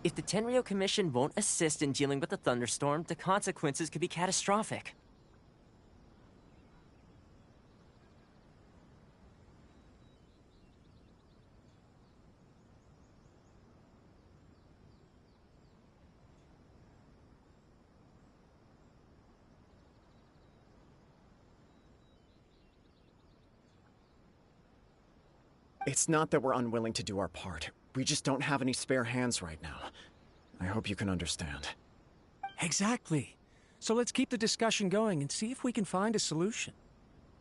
If the Tenryo Commission won't assist in dealing with the thunderstorm, the consequences could be catastrophic. It's not that we're unwilling to do our part. We just don't have any spare hands right now. I hope you can understand. Exactly. So let's keep the discussion going and see if we can find a solution.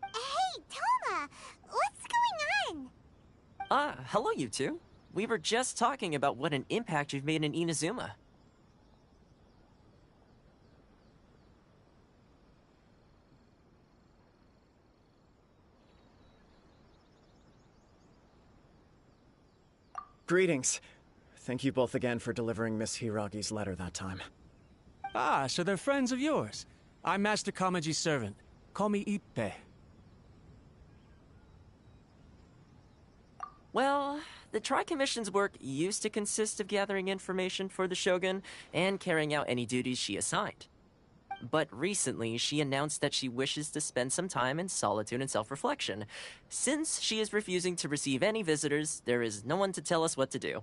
Hey, Toma! What's going on? Hello you two. We were just talking about what an impact you've made in Inazuma. Greetings. Thank you both again for delivering Miss Hiragi's letter that time. Ah, so they're friends of yours. I'm Master Kamaji's servant. Call me Ippe. Well, the Tri-Commission's work used to consist of gathering information for the Shogun and carrying out any duties she assigned. But recently, she announced that she wishes to spend some time in solitude and self-reflection. Since she is refusing to receive any visitors, there is no one to tell us what to do.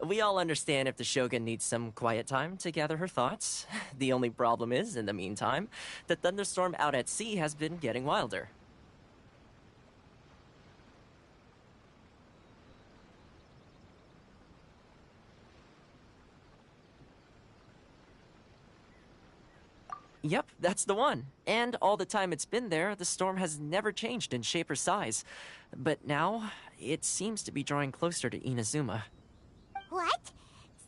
We all understand if the Shogun needs some quiet time to gather her thoughts. The only problem is, in the meantime, the thunderstorm out at sea has been getting wilder. Yep, that's the one. And all the time it's been there, the storm has never changed in shape or size. But now, it seems to be drawing closer to Inazuma. What?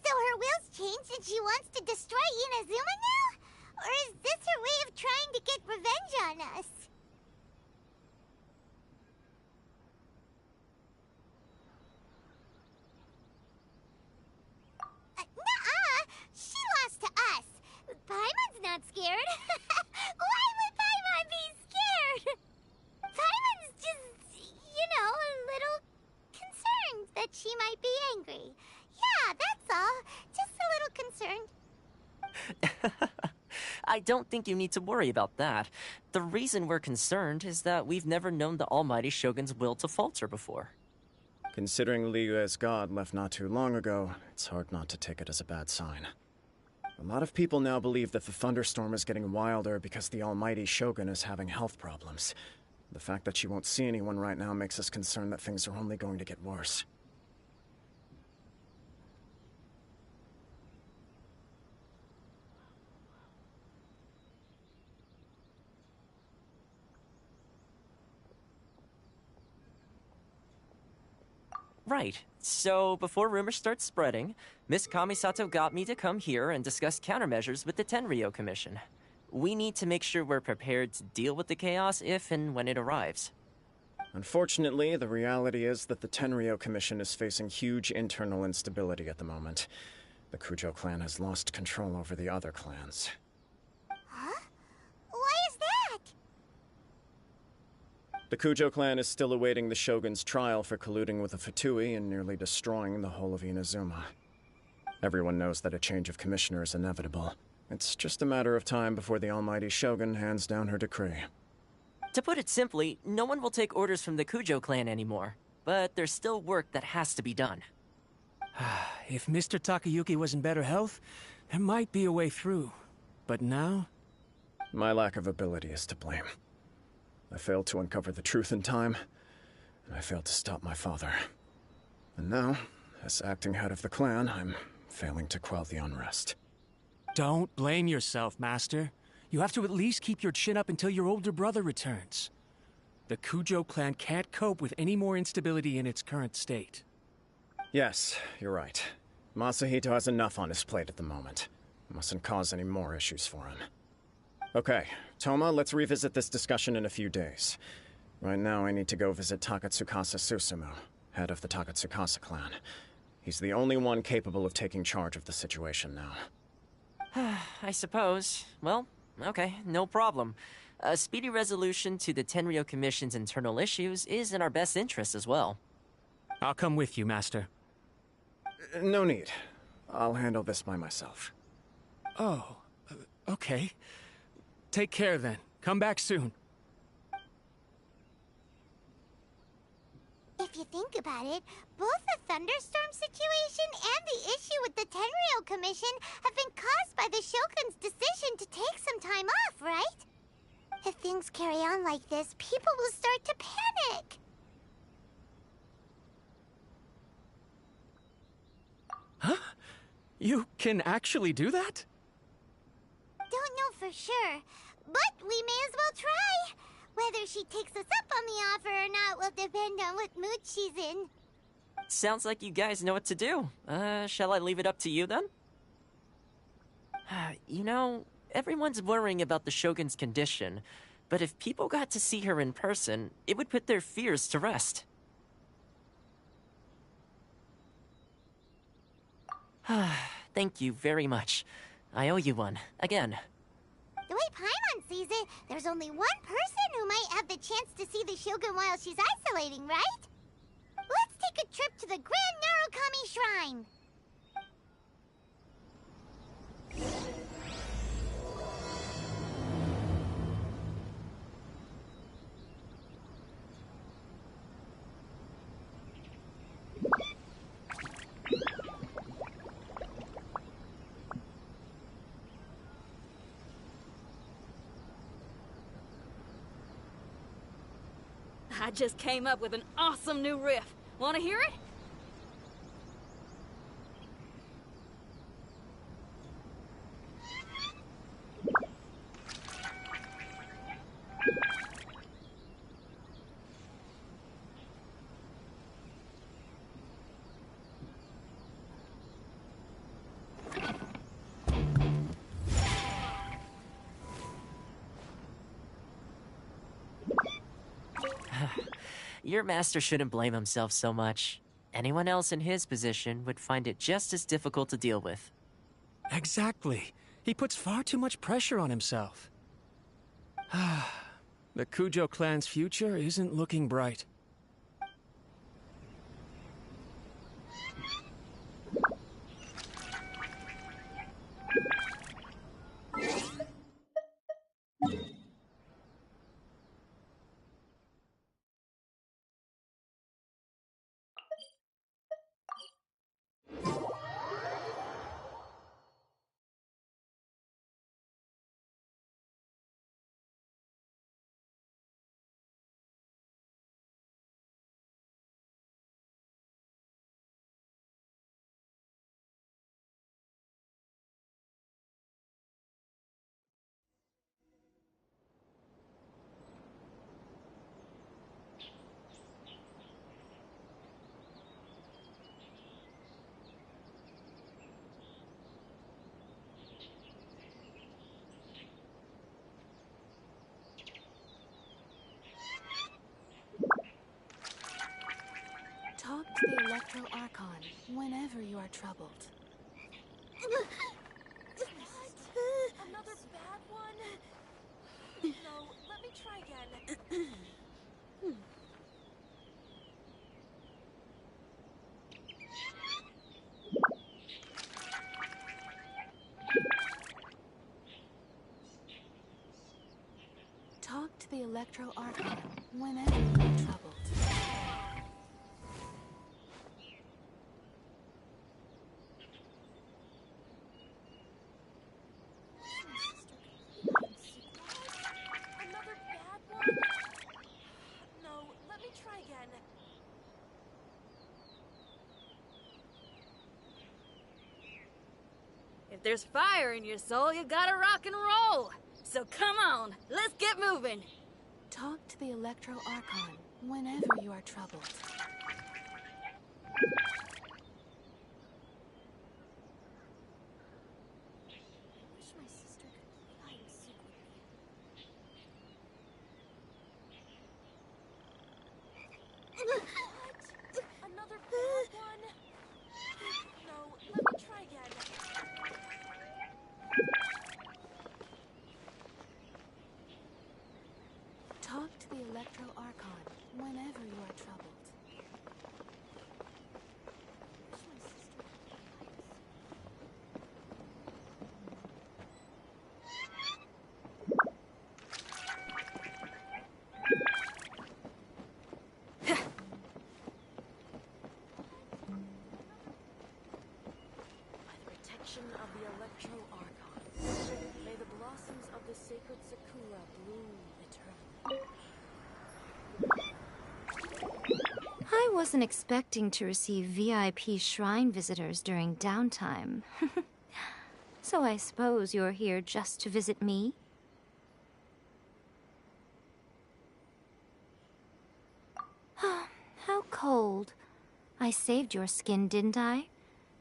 So her will's changed and she wants to destroy Inazuma now? Or is this her way of trying to get revenge on us? Nuh-uh! She lost to us! Paimon's not scared. Why would Paimon be scared? Paimon's just, a little concerned that she might be angry. Yeah, that's all. Just a little concerned. I don't think you need to worry about that. The reason we're concerned is that we've never known the Almighty Shogun's will to falter before. Considering Liyue's god left not too long ago, it's hard not to take it as a bad sign. A lot of people now believe that the thunderstorm is getting wilder because the Almighty Shogun is having health problems. The fact that she won't see anyone right now makes us concerned that things are only going to get worse. Right. So, before rumors start spreading, Miss Kamisato got me to come here and discuss countermeasures with the Tenryo Commission. We need to make sure we're prepared to deal with the chaos if and when it arrives. Unfortunately, the reality is that the Tenryo Commission is facing huge internal instability at the moment. The Kujo clan has lost control over the other clans. Huh? Why is that? The Kujo clan is still awaiting the Shogun's trial for colluding with the Fatui and nearly destroying the whole of Inazuma. Everyone knows that a change of commissioner is inevitable. It's just a matter of time before the Almighty Shogun hands down her decree. To put it simply, no one will take orders from the Kujo clan anymore. But there's still work that has to be done. If Mr. Takayuki was in better health, there might be a way through. But now? My lack of ability is to blame. I failed to uncover the truth in time, and I failed to stop my father. And now, as acting head of the clan, I'm failing to quell the unrest. Don't blame yourself, Master. You have to at least keep your chin up until your older brother returns. The Kujo clan can't cope with any more instability in its current state. Yes, you're right. Masahito has enough on his plate at the moment. Mustn't cause any more issues for him. Okay, Toma, let's revisit this discussion in a few days. Right now, I need to go visit Takatsukasa Susumu, head of the Takatsukasa clan. He's the only one capable of taking charge of the situation now. I suppose. Well, okay, no problem. A speedy resolution to the Tenryo Commission's internal issues is in our best interest as well. I'll come with you, Master. No need. I'll handle this by myself. Oh, okay. Take care then. Come back soon. If you think about it, both the thunderstorm situation and the issue with the Tenryou Commission have been caused by the Shogun's decision to take some time off, right? If things carry on like this, people will start to panic. Huh? You can actually do that? Don't know for sure, but we may as well try. Whether she takes us up on the offer or not will depend on what mood she's in. Sounds like you guys know what to do. Shall I leave it up to you then? You know, everyone's worrying about the Shogun's condition, but if people got to see her in person, it would put their fears to rest. Thank you very much. I owe you one, again. The way Paimon sees it, there's only one person who might have the chance to see the Shogun while she's isolating, right? Let's take a trip to the Grand Narukami Shrine! I just came up with an awesome new riff. Want to hear it? Your master shouldn't blame himself so much. Anyone else in his position would find it just as difficult to deal with. Exactly. He puts far too much pressure on himself. The Kujo clan's future isn't looking bright. Talk to the Electro Archon whenever you are troubled. Another bad one? No, let me try again. Talk to the Electro Archon whenever you are troubled. Another bad one? No, let me try again. If there's fire in your soul, you gotta rock and roll. So come on, let's get moving. Talk to the Electro Archon whenever you are troubled. I wish my sister could hide and seek with me. What? Another bad one? No, let me try again. Talk to the Electro Archon whenever you are troubled. protection of the Electro Archon, may the blossoms of the sacred Sakura bloom eternally. I wasn't expecting to receive VIP shrine visitors during downtime. So I suppose you're here just to visit me? How cold. I saved your skin, didn't I?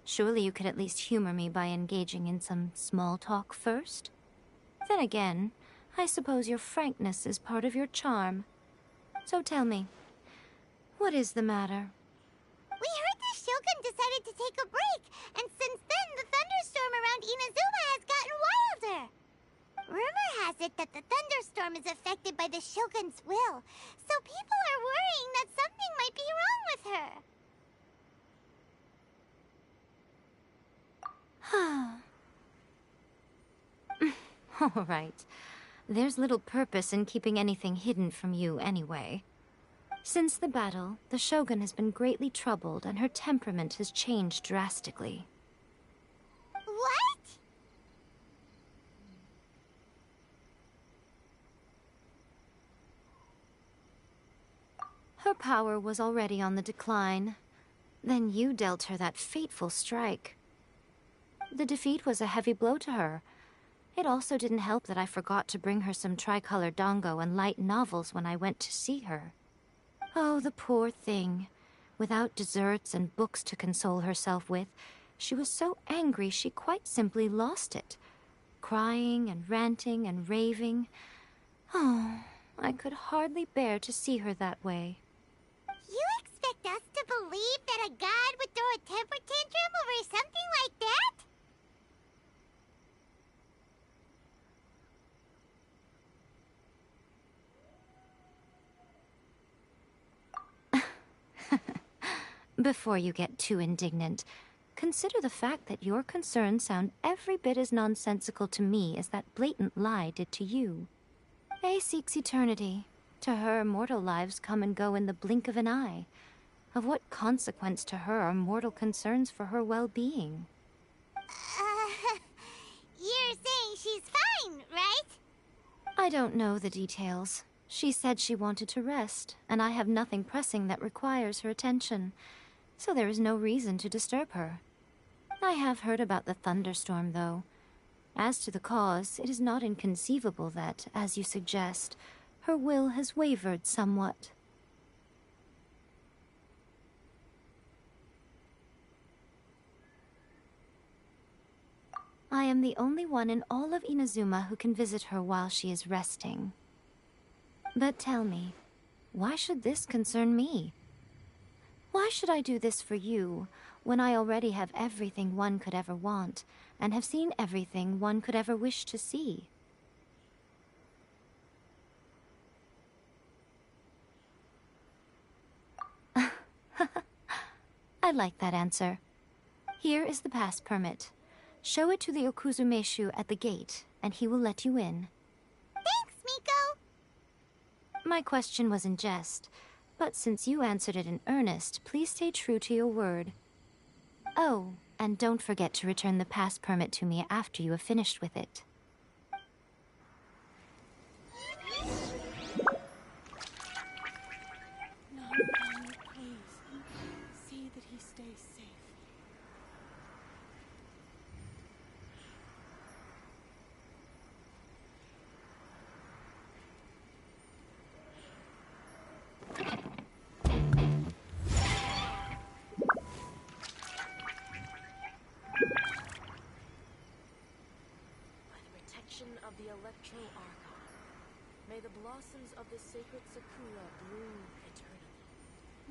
Surely you could at least humor me by engaging in some small talk first? Then again, I suppose your frankness is part of your charm. So tell me, what is the matter? We heard the Shogun decided to take a break, and since then the thunderstorm around Inazuma has gotten wilder. Rumor has it that the thunderstorm is affected by the Shogun's will, so people are worrying that something might be wrong with her. All right. There's little purpose in keeping anything hidden from you anyway. Since the battle, the Shogun has been greatly troubled and her temperament has changed drastically. What? Her power was already on the decline. Then you dealt her that fateful strike. The defeat was a heavy blow to her. It also didn't help that I forgot to bring her some tricolor dango and light novels when I went to see her. Oh, the poor thing. Without desserts and books to console herself with, she was so angry she quite simply lost it. Crying and ranting and raving. Oh, I could hardly bear to see her that way. You expect us to believe that a god would throw a temper tantrum over something like that? Before you get too indignant, consider the fact that your concerns sound every bit as nonsensical to me as that blatant lie did to you. A seeks eternity. To her, mortal lives come and go in the blink of an eye. Of what consequence to her are mortal concerns for her well-being? You're saying she's fine, right? I don't know the details. She said she wanted to rest, and I have nothing pressing that requires her attention, so there is no reason to disturb her. I have heard about the thunderstorm, though. As to the cause, it is not inconceivable that, as you suggest, her will has wavered somewhat. I am the only one in all of Inazuma who can visit her while she is resting. But tell me, why should this concern me? Why should I do this for you, when I already have everything one could ever want, and have seen everything one could ever wish to see? I like that answer. Here is the pass permit. Show it to the Okuzumeshu at the gate, and he will let you in. Thanks, Miko! My question was in jest, but since you answered it in earnest, please stay true to your word. Oh, and don't forget to return the pass permit to me after you have finished with it. Naruto, please. See that he stays safe. Of the Electro Archon, may the blossoms of the sacred Sakura bloom eternally.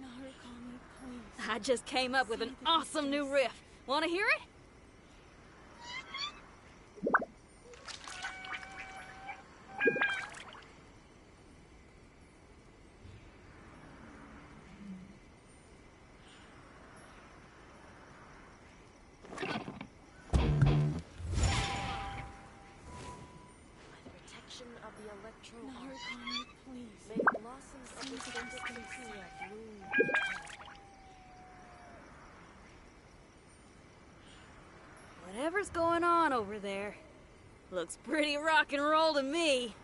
Narukami, please. I just came up with an awesome new riff. Want to hear it? Of the Electro Archon, please. May the blossoms of the sacred Sakura bloom. Whatever's going on over there. Looks pretty rock and roll to me.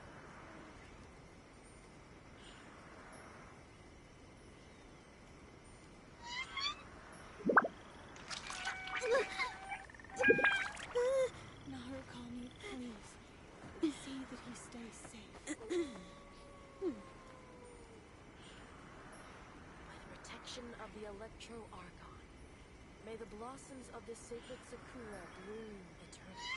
Narukami, please. See that he stays safe. By the protection of the Electro Archon, may the blossoms of the sacred Sakura bloom eternally.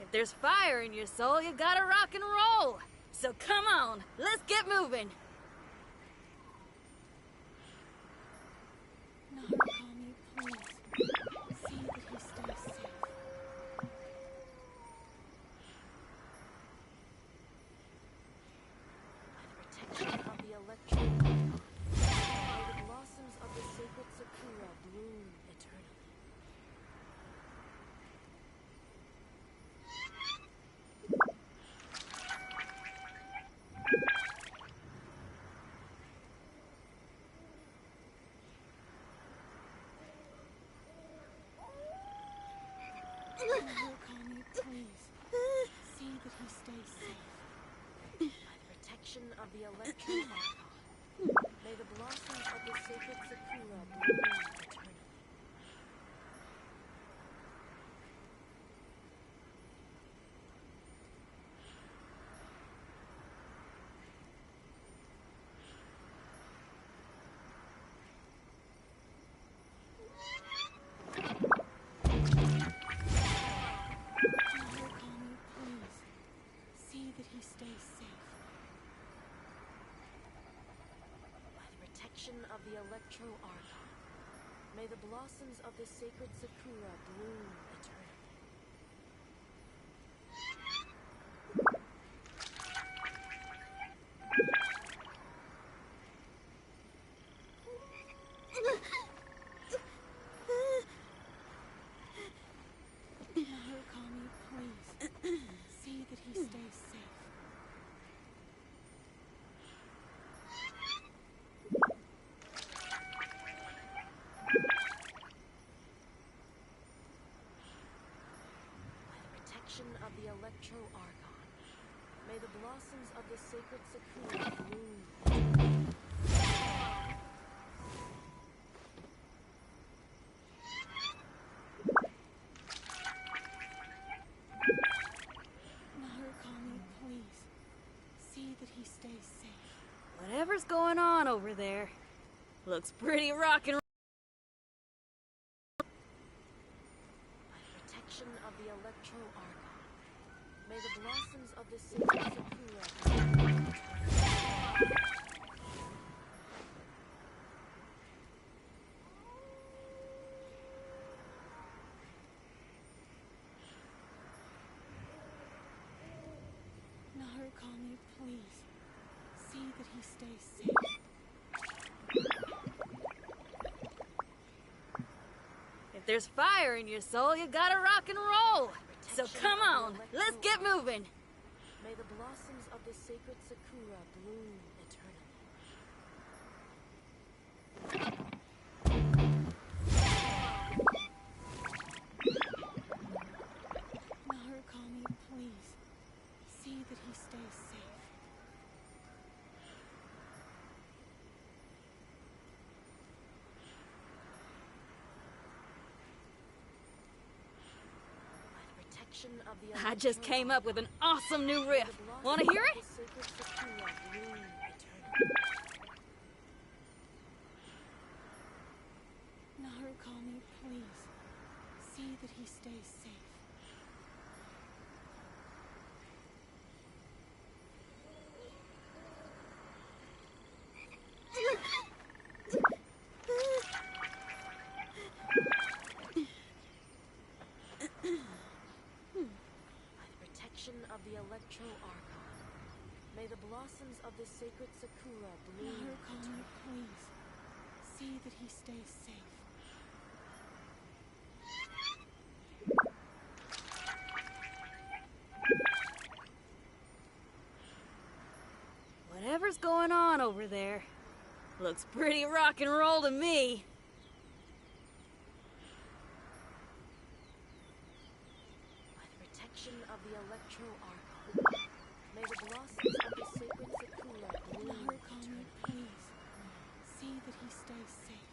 If there's fire in your soul, you gotta rock and roll. So come on, let's get moving. Narukami, please. See that he stays safe. By the protection of the Electro Archon, may the blossoms of the sacred Sakura bloom eternally. Narukami, please. See that he stays safe. By the protection of the Electro Archon, may the blossoms of the sacred Sakura bloom eternally. Narukami, please. See that he stays safe. By the protection of the Electro Archon, may the blossoms of the sacred Sakura bloom eternally. Narukami, please. See that he stays safe. By the protection of the Electro Archon, may the blossoms of the sacred Sakura bloom eternally. Narukami, please. See that he stays safe. Whatever's going on over there, looks pretty rock and roll. By the protection of the Electro Archon, may the blossoms of the sacred Sakura bloom eternally. Narukami, please. See that he stays safe. If there's fire in your soul, you gotta rock and roll. So come on, let's get moving. May the blossoms of the sacred Sakura bloom eternally. Narukami, please. See that he stays safe. By the protection of the I just came up with an awesome new riff. Wanna hear it? Narukami, please. See that he stays safe. By the protection of the Electro Archon, may the blossoms of the sacred Sakura bloom Narukami, eternally. please. See that he stays safe. Whatever's going on over there. Looks pretty rock and roll to me. By the protection of the Electro Archon, may the blossoms of the sacred Sakura bloom. Narukami, please. See that he stays safe.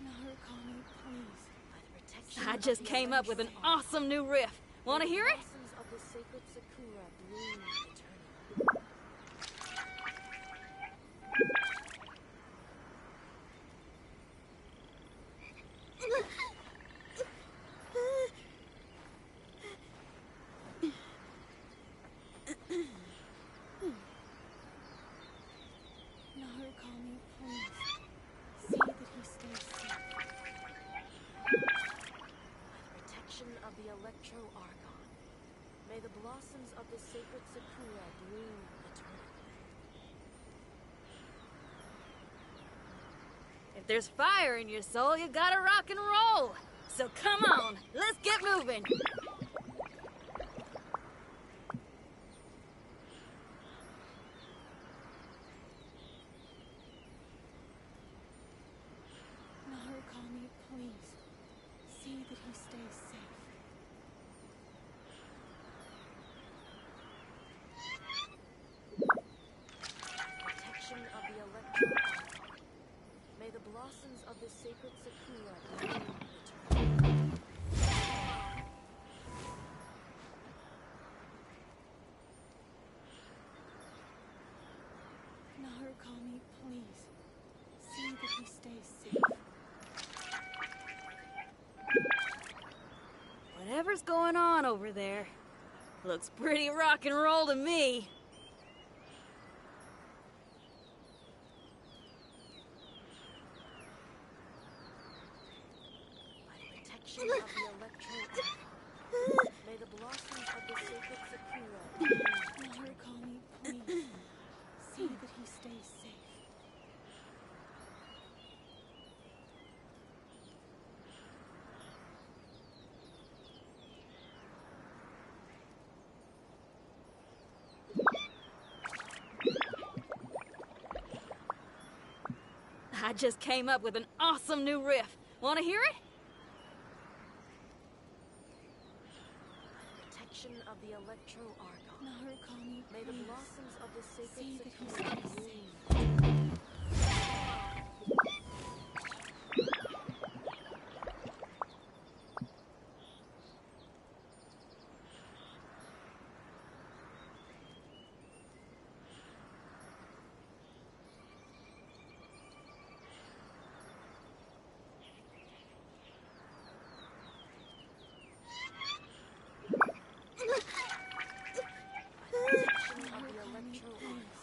Narukami, please. I just came up with an awesome new riff. Want to hear it? Blossoms of the sacred Sakura bloom eternally. Narukami, please. See that he stays safe. Protection of the Electro Archon. May the blossoms of the sacred Sakura bloom eternally. If there's fire in your soul, you gotta rock and roll. So come on, let's get moving. Narukami, please. See that he stays safe. Protection of the Electro Archon. May the blossoms of the sacred Sakura bloom eternally. Narukami, please. See that he stays safe. Whatever's going on over there. Looks pretty rock and roll to me. By the protection of the Electro Archon. May the blossoms of the sacred Sakura bloom. Narukami, please. See that he stays safe. I just came up with an awesome new riff. Want to hear it? Protection of the Electro Archon. Narukami, May the please. blossoms of the sacred See that he Sakura stays bloom. safe. Protection of the Narukami, Electro please.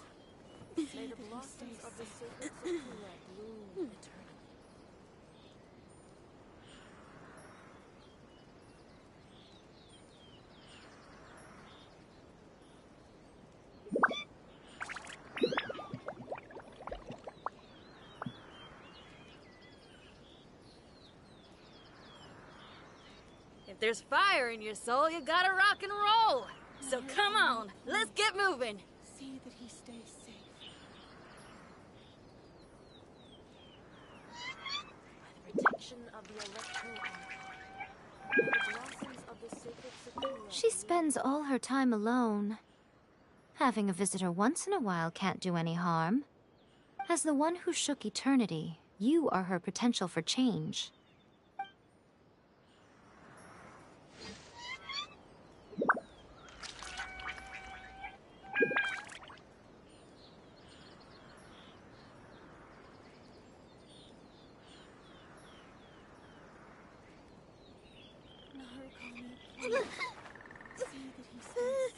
Archon. See May the that he blossoms stays of the safe. sacred Sakura bloom eternally. If there's fire in your soul, you gotta rock and roll. So come on, let's get moving. See that he stays safe. By the protection of the Electro Archon. May the blossoms of the sacred Sakura She bloom. spends all her time alone. Having a visitor once in a while can't do any harm. As the one who shook eternity, you are her potential for change. Narukami, please. See that he stays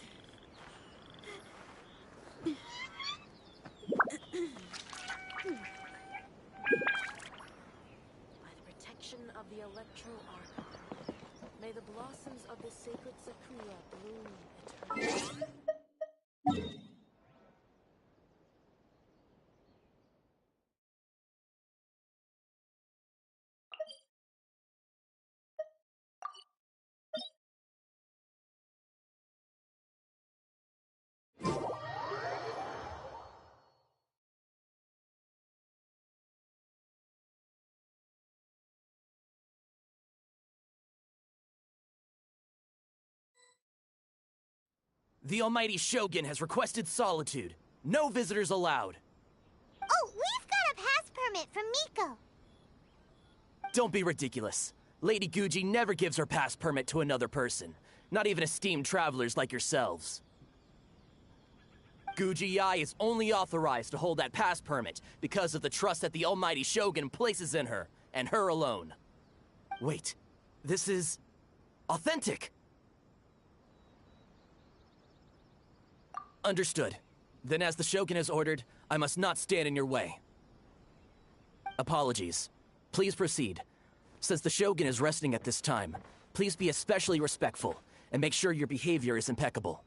safe. By blossoms of the sacred sakura bloom eternally. The Almighty Shogun has requested solitude. No visitors allowed. Oh, we've got a pass permit from Miko. Don't be ridiculous. Lady Guji never gives her pass permit to another person. Not even esteemed travelers like yourselves. Guji Ai is only authorized to hold that pass permit because of the trust that the Almighty Shogun places in her, and her alone. Wait, this is... authentic! Understood. Then as the Shogun has ordered, I must not stand in your way. Apologies. Please proceed. Since the Shogun is resting at this time, please be especially respectful, and make sure your behavior is impeccable.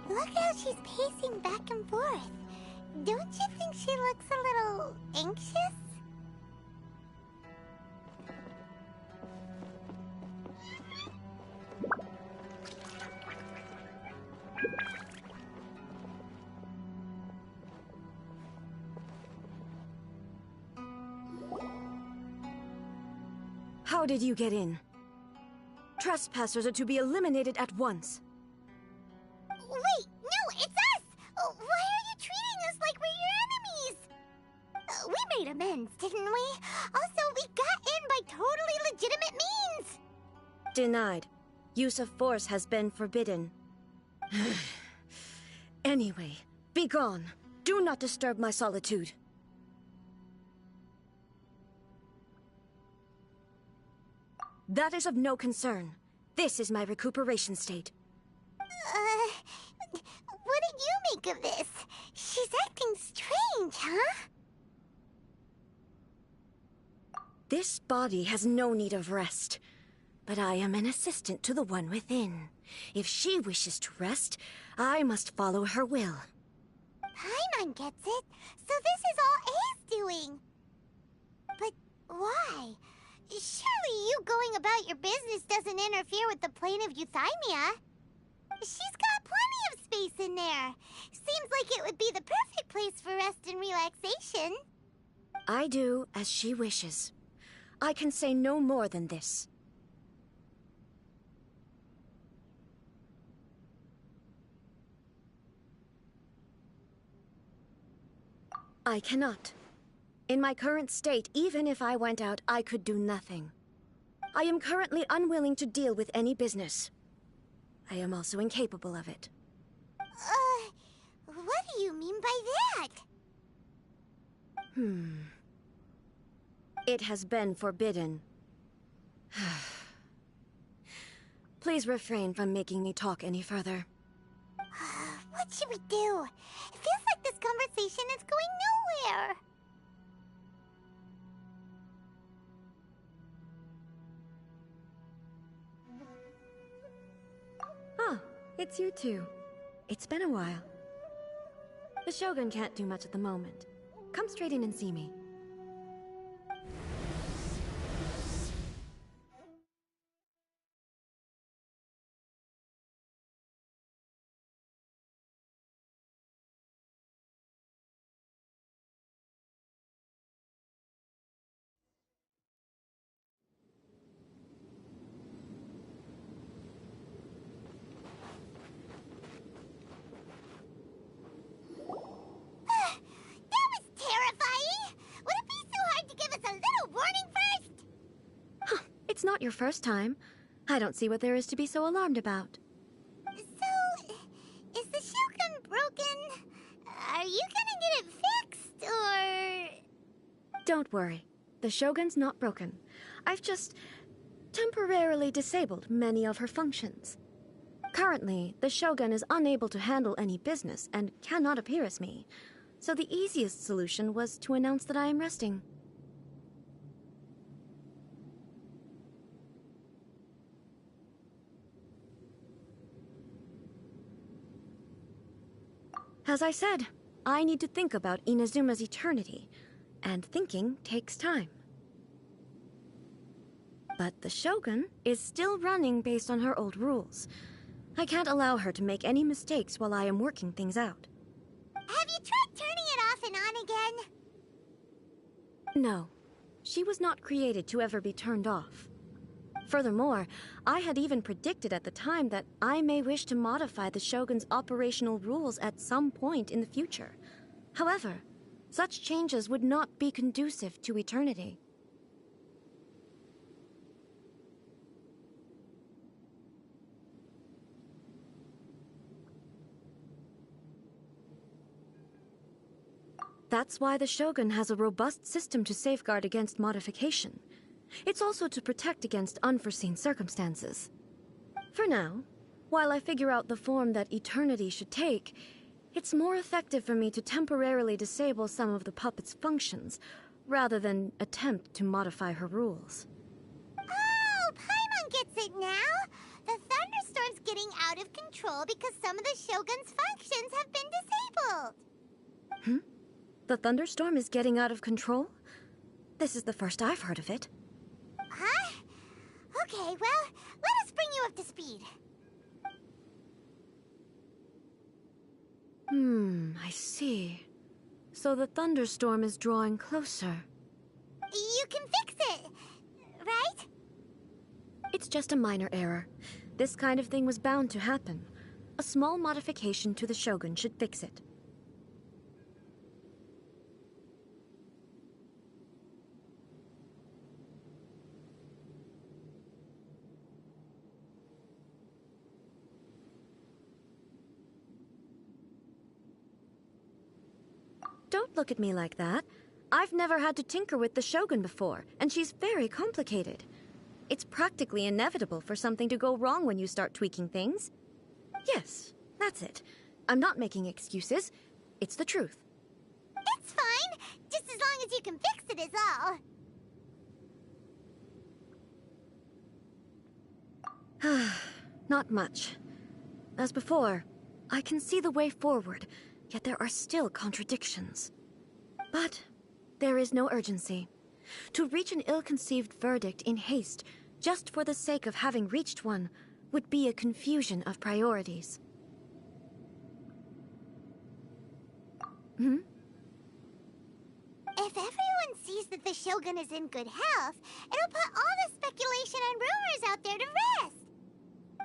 Look how she's pacing back and forth. Don't you think she looks a little anxious? How did you get in? Trespassers are to be eliminated at once. Wait, no, it's us! Why are you treating us like we're your enemies? We made amends, didn't we? Also, we got in by totally legitimate means! Denied. Use of force has been forbidden. Anyway, be gone. Do not disturb my solitude. That is of no concern. This is my recuperation state. What do you make of this? She's acting strange, huh? This body has no need of rest. But I am an assistant to the one within. If she wishes to rest, I must follow her will. Paimon gets it. So this is all A's doing. But why? Surely you going about your business doesn't interfere with the plane of Euthymia. She's got plenty of space in there. Seems like it would be the perfect place for rest and relaxation. I do as she wishes. I can say no more than this. I cannot. In my current state, even if I went out, I could do nothing. I am currently unwilling to deal with any business. I am also incapable of it. What do you mean by that? It has been forbidden. Please refrain from making me talk any further. What should we do? It feels like this conversation is going nowhere. Ah, it's you two. It's been a while. The Shogun can't do much at the moment. Come straight in and see me. not your first time. I don't see what there is to be so alarmed about. So, is the Shogun broken? Are you gonna get it fixed, or...? Don't worry. The Shogun's not broken. I've just temporarily disabled many of her functions. Currently, the Shogun is unable to handle any business and cannot appear as me, so the easiest solution was to announce that I am resting. As I said, I need to think about Inazuma's eternity, and thinking takes time. But the Shogun is still running based on her old rules. I can't allow her to make any mistakes while I am working things out. Have you tried turning it off and on again? No. She was not created to ever be turned off. Furthermore, I had even predicted at the time that I may wish to modify the Shogun's operational rules at some point in the future. However, such changes would not be conducive to eternity. That's why the Shogun has a robust system to safeguard against modification. It's also to protect against unforeseen circumstances. For now, while I figure out the form that eternity should take, it's more effective for me to temporarily disable some of the puppet's functions, rather than attempt to modify her rules. Oh, Paimon gets it now! The thunderstorm's getting out of control because some of the Shogun's functions have been disabled! The thunderstorm is getting out of control? This is the first I've heard of it. Huh? Okay, well, let us bring you up to speed. I see. So the thunderstorm is drawing closer. You can fix it, right? It's just a minor error. This kind of thing was bound to happen. A small modification to the Shogun should fix it. Don't look at me like that. I've never had to tinker with the Shogun before, and she's very complicated. It's practically inevitable for something to go wrong when you start tweaking things. Yes, that's it. I'm not making excuses. It's the truth. It's fine, just as long as you can fix it is all. Not much. As before, I can see the way forward, yet there are still contradictions. But there is no urgency. To reach an ill-conceived verdict in haste, just for the sake of having reached one, would be a confusion of priorities. If everyone sees that the Shogun is in good health, it'll put all the speculation and rumors out there to rest.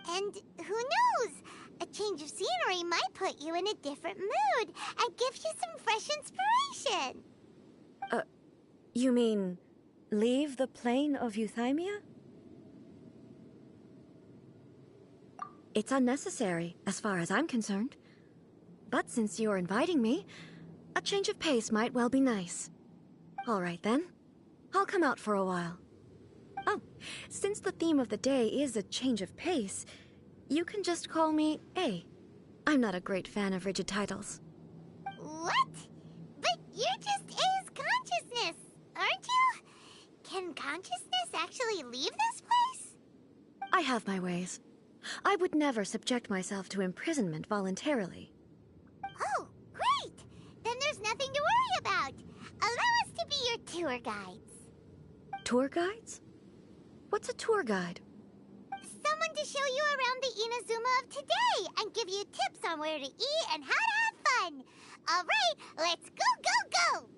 And who knows? A change of scenery might put you in a different mood and give you some fresh inspiration. You mean, leave the plane of euthymia? It's unnecessary, as far as I'm concerned. But since you're inviting me, a change of pace might well be nice. All right, then. I'll come out for a while. Oh, since the theme of the day is a change of pace, you can just call me A. I'm not a great fan of rigid titles. What? But you're just A's consciousness, aren't you? Can consciousness actually leave this place? I have my ways. I would never subject myself to imprisonment voluntarily. Oh, great! Then there's nothing to worry about. Allow us to be your tour guides. Tour guides? What's a tour guide? Someone to show you around the Inazuma of today and give you tips on where to eat and how to have fun. All right, let's go, go, go!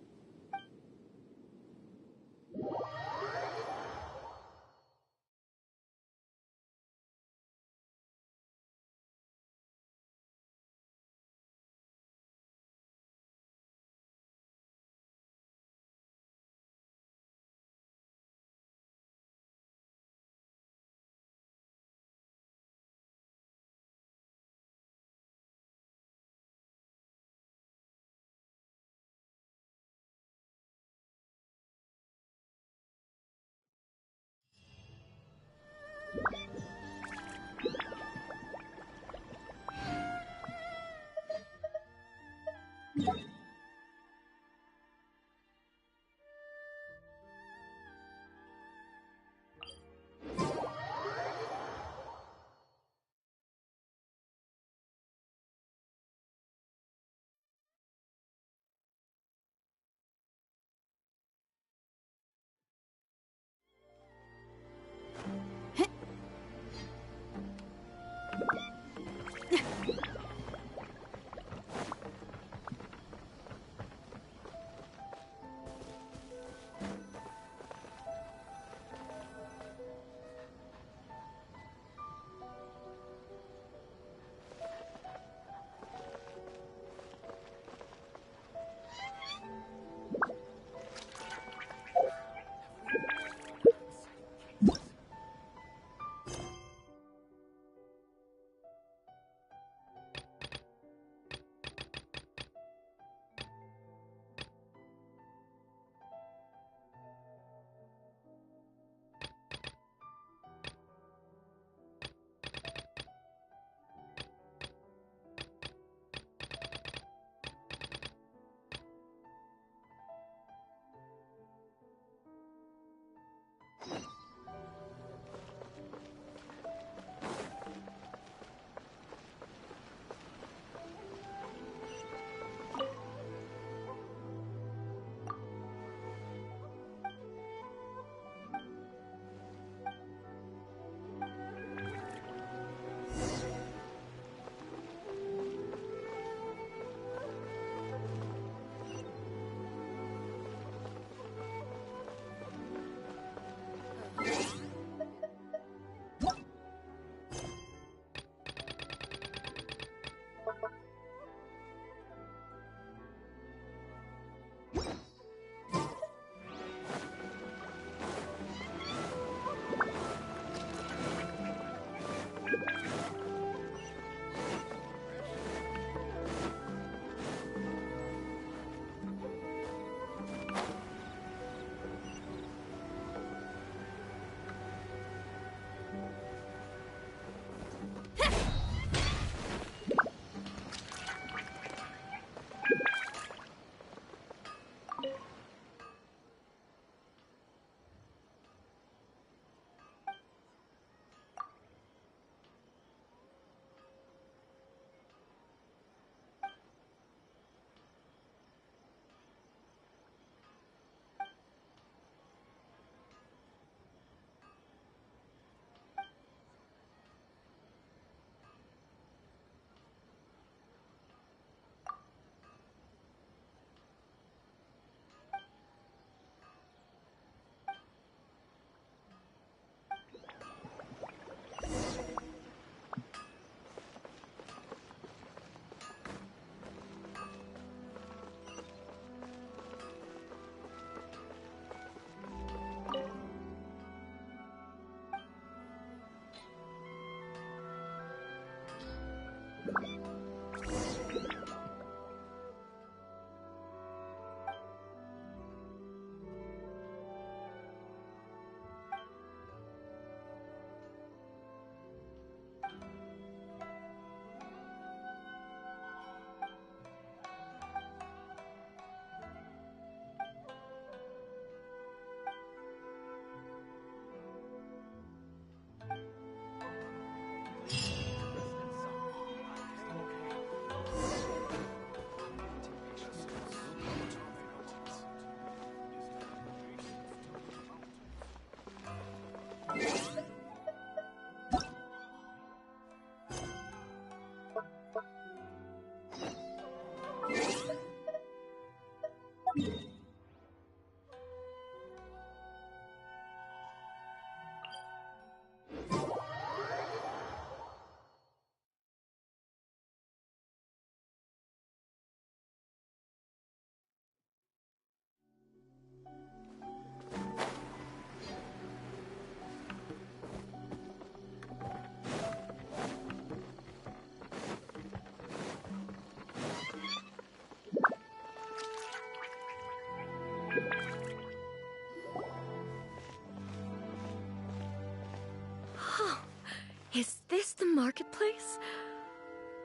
this the marketplace?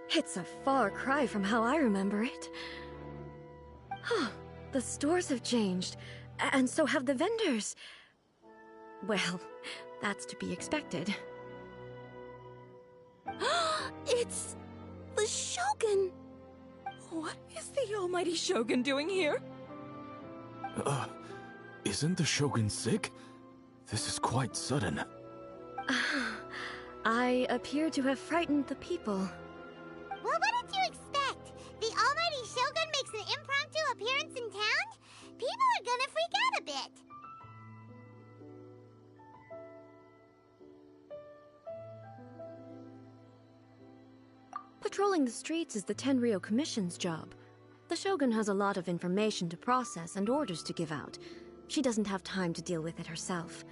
It's a far cry from how I remember it. Huh. The stores have changed, and so have the vendors. Well, that's to be expected. It's the Shogun! What is the almighty Shogun doing here? Isn't the Shogun sick? This is quite sudden. I appear to have frightened the people. Well, what did you expect? The almighty Shogun makes an impromptu appearance in town? People are gonna freak out a bit. Patrolling the streets is the Tenryou Commission's job. The Shogun has a lot of information to process and orders to give out. She doesn't have time to deal with it herself.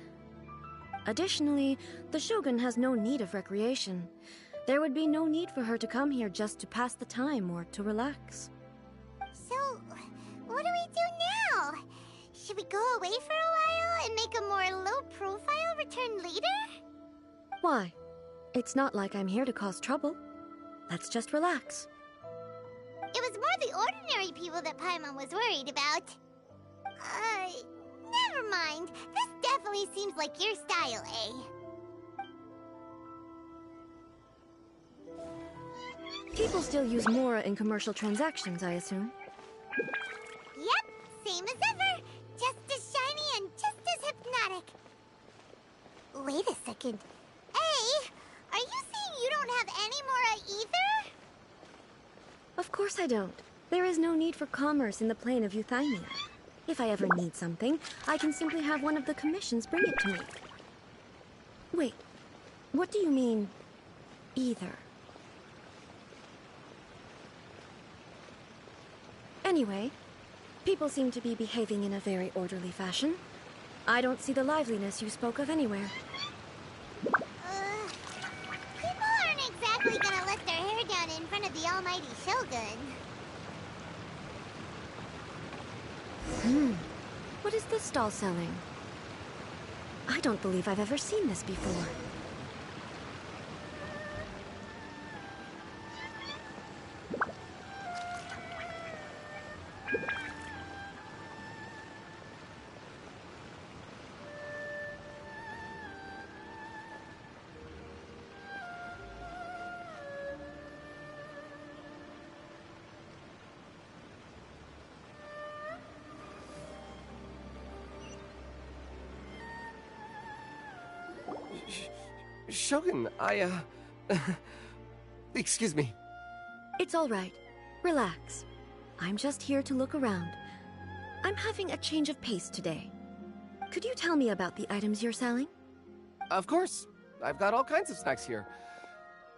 Additionally, the Shogun has no need of recreation. There would be no need for her to come here just to pass the time or to relax. So, what do we do now? Should we go away for a while and make a more low-profile return later? Why? It's not like I'm here to cause trouble. Let's just relax. It was more the ordinary people that Paimon was worried about. Never mind. This definitely seems like your style, eh? People still use Mora in commercial transactions, I assume. Yep, same as ever. Just as shiny and just as hypnotic. Wait a second. Hey, are you saying you don't have any Mora either? Of course I don't. There is no need for commerce in the plane of Euthymia. If I ever need something, I can simply have one of the commissions bring it to me. Wait, what do you mean, either? Anyway, people seem to be behaving in a very orderly fashion. I don't see the liveliness you spoke of anywhere. People aren't exactly gonna let their hair down in front of the almighty Shogun. What is this stall selling? I don't believe I've ever seen this before. Shogun, excuse me. It's all right. Relax. I'm just here to look around. I'm having a change of pace today. Could you tell me about the items you're selling? Of course. I've got all kinds of snacks here.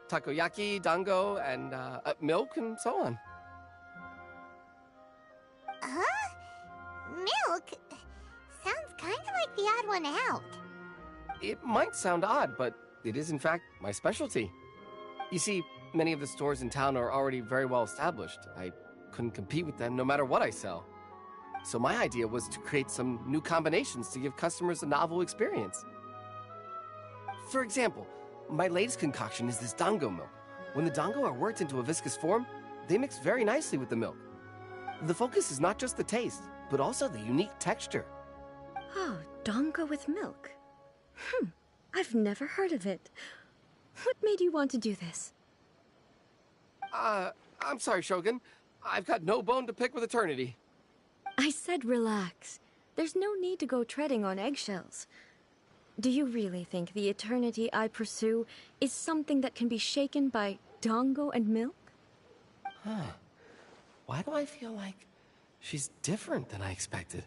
Takoyaki, dango, and milk, and so on. Huh? Milk? Sounds kind of like the odd one out. It might sound odd, but it is in fact my specialty. You see, many of the stores in town are already very well established. I couldn't compete with them no matter what I sell. So my idea was to create some new combinations to give customers a novel experience. For example, my latest concoction is this dango milk. When the dango are worked into a viscous form, they mix very nicely with the milk. The focus is not just the taste, but also the unique texture. Oh, dango with milk. I've never heard of it. What made you want to do this? I'm sorry, Shogun. I've got no bone to pick with eternity. I said relax. There's no need to go treading on eggshells. Do you really think the eternity I pursue is something that can be shaken by dango and milk? Huh. Why do I feel like she's different than I expected?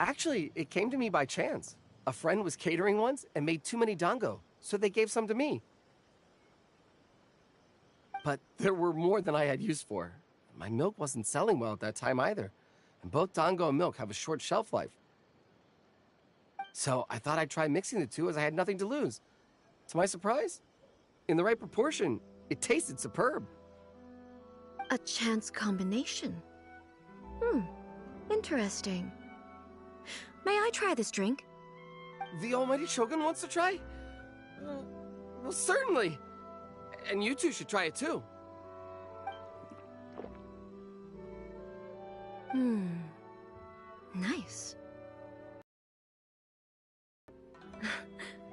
Actually, it came to me by chance. A friend was catering once and made too many dango, so they gave some to me. But there were more than I had use for. My milk wasn't selling well at that time either, and both dango and milk have a short shelf life. So I thought I'd try mixing the two as I had nothing to lose. To my surprise, in the right proportion, it tasted superb. A chance combination. Interesting. May I try this drink? The almighty Shogun wants to try? Well, certainly. And you two should try it too. Nice.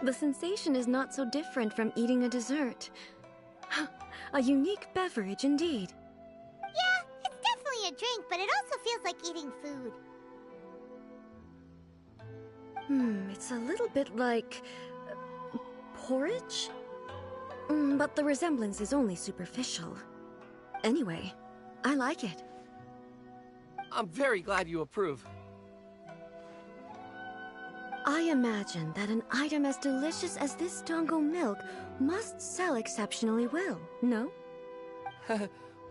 The sensation is not so different from eating a dessert. A unique beverage indeed. Yeah, it's definitely a drink, but it also feels like eating food. It's a little bit like... porridge? But the resemblance is only superficial. Anyway, I like it. I'm very glad you approve. I imagine that an item as delicious as this Dongo milk must sell exceptionally well, no?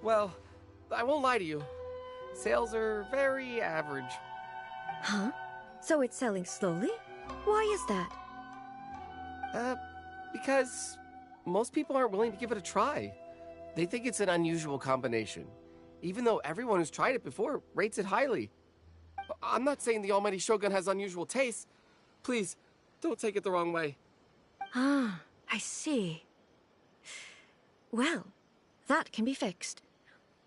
Well, I won't lie to you. Sales are very average. Huh? So it's selling slowly? Why is that? Because most people aren't willing to give it a try. They think it's an unusual combination, even though everyone who's tried it before rates it highly. I'm not saying the Almighty Shogun has unusual tastes. Please, don't take it the wrong way. Ah, I see. Well, that can be fixed.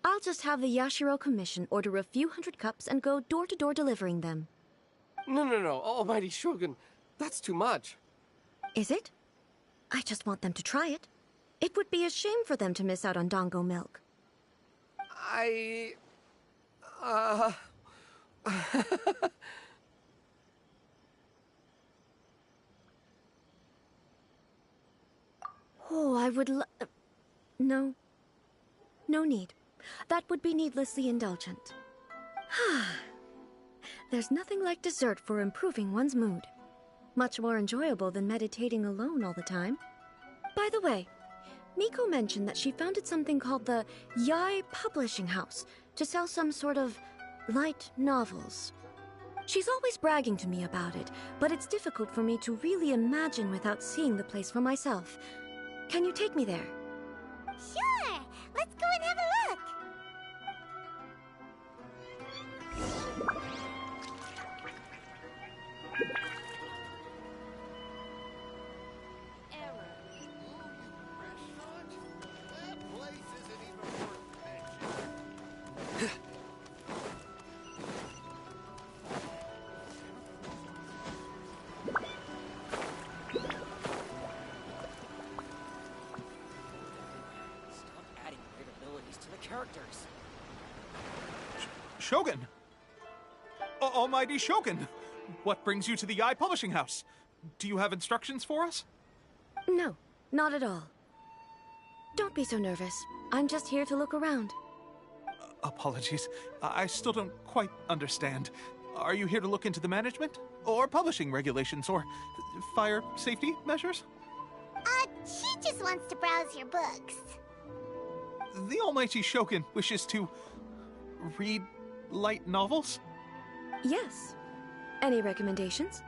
I'll just have the Yashiro Commission order a few hundred cups and go door-to-door delivering them. No, Almighty Shogun, that's too much. Is it? I just want them to try it. It would be a shame for them to miss out on Dongo milk. Oh, I would No. No need. That would be needlessly indulgent. There's nothing like dessert for improving one's mood. Much more enjoyable than meditating alone all the time. By the way, Miko mentioned that she founded something called the Yai Publishing House to sell some sort of light novels. She's always bragging to me about it, but it's difficult for me to really imagine without seeing the place for myself. Can you take me there? Sure! Let's go and have a look! Characters. Shogun! Almighty Shogun! What brings you to the Yai Publishing House? Do you have instructions for us? No, not at all. Don't be so nervous. I'm just here to look around. Apologies. I still don't quite understand. Are you here to look into the management? Or publishing regulations? Or fire safety measures? She just wants to browse your books. The Almighty Shogun wishes to read light novels? Yes. Any recommendations?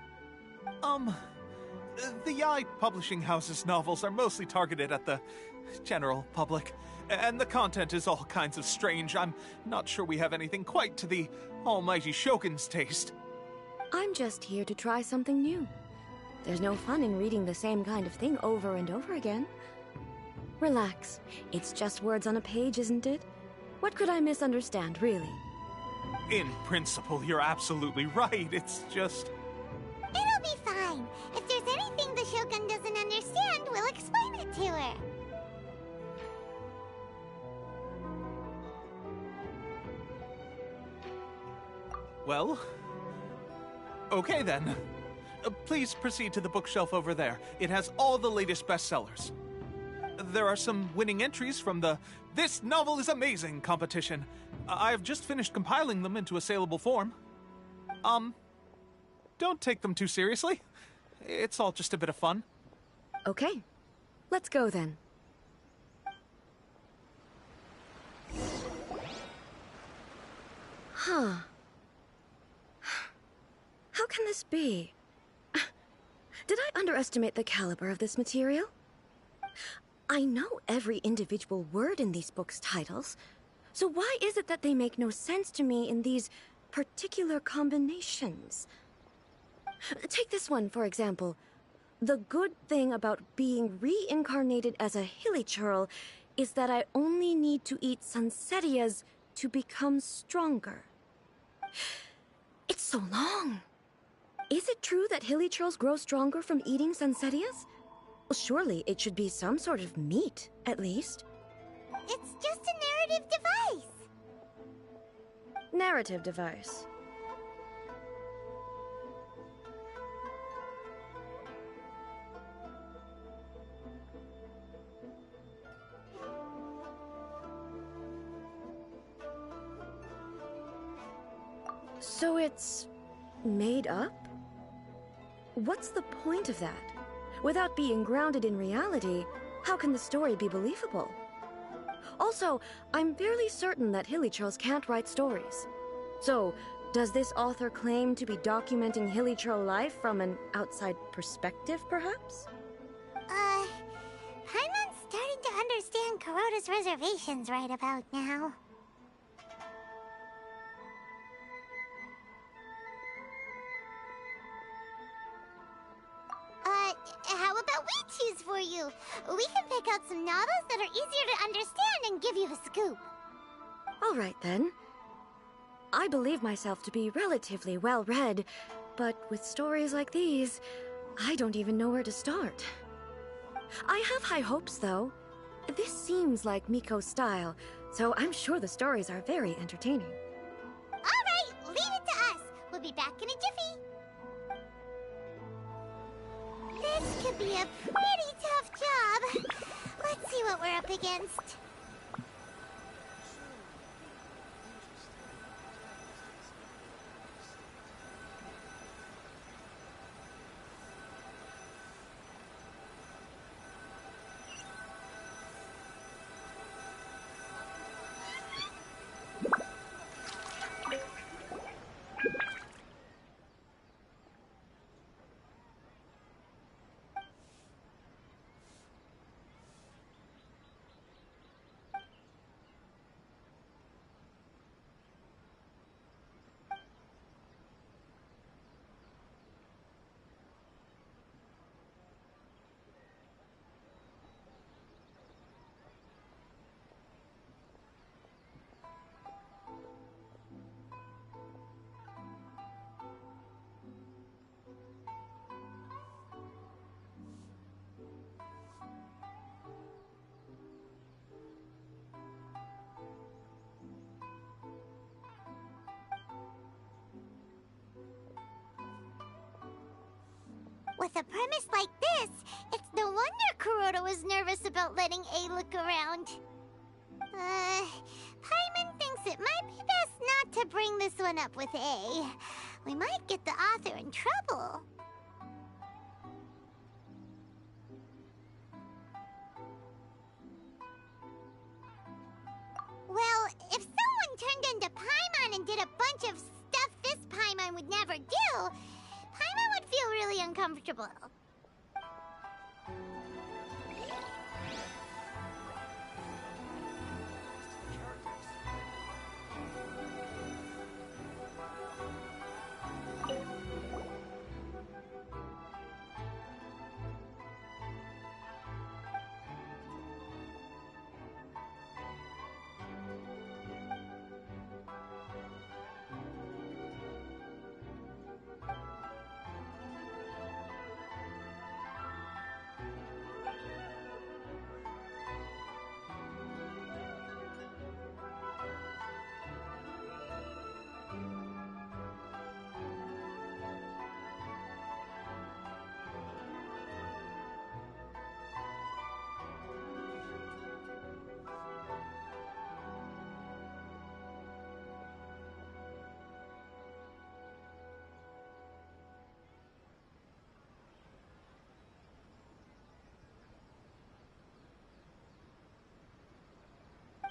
The Yai Publishing House's novels are mostly targeted at the general public, and the content is all kinds of strange. I'm not sure we have anything quite to the Almighty Shogun's taste. I'm just here to try something new. There's no fun in reading the same kind of thing over and over again. Relax. It's just words on a page, isn't it? What could I misunderstand, really? In principle, you're absolutely right. It's just... It'll be fine. If there's anything the Shogun doesn't understand, we'll explain it to her. Well... okay then. Please proceed to the bookshelf over there. It has all the latest bestsellers. There are some winning entries from the This Novel is Amazing competition. I've just finished compiling them into a saleable form. Don't take them too seriously. It's all just a bit of fun. Okay. Let's go then. Huh. How can this be? Did I underestimate the caliber of this material? I know every individual word in these books' titles, so why is it that they make no sense to me in these particular combinations? Take this one, for example. The good thing about being reincarnated as a hilichurl is that I only need to eat sunsettias to become stronger. It's so long. Is it true that hilichurls grow stronger from eating sunsettias? Well, surely it should be some sort of meat, at least. It's just a narrative device. Narrative device. So it's made up? What's the point of that? Without being grounded in reality, how can the story be believable? Also, I'm fairly certain that hilichurls can't write stories. So, does this author claim to be documenting hilichurl life from an outside perspective, perhaps? Paimon's starting to understand Kuroda's reservations right about now. How about we choose for you? We can pick out some novels that are easier to understand and give you a scoop. All right, then. I believe myself to be relatively well-read, but with stories like these, I don't even know where to start. I have high hopes, though. This seems like Miko's style, so I'm sure the stories are very entertaining. All right, leave it to us. We'll be back in a jiffy. This could be a pretty tough job. Let's see what we're up against. With a premise like this, it's no wonder Kuroda was nervous about letting A look around. Paimon thinks it might be best not to bring this one up with A. We might get the author in trouble. Well, if someone turned into Paimon and did a bunch of stuff this Paimon would never do, Paimon would feel really uncomfortable.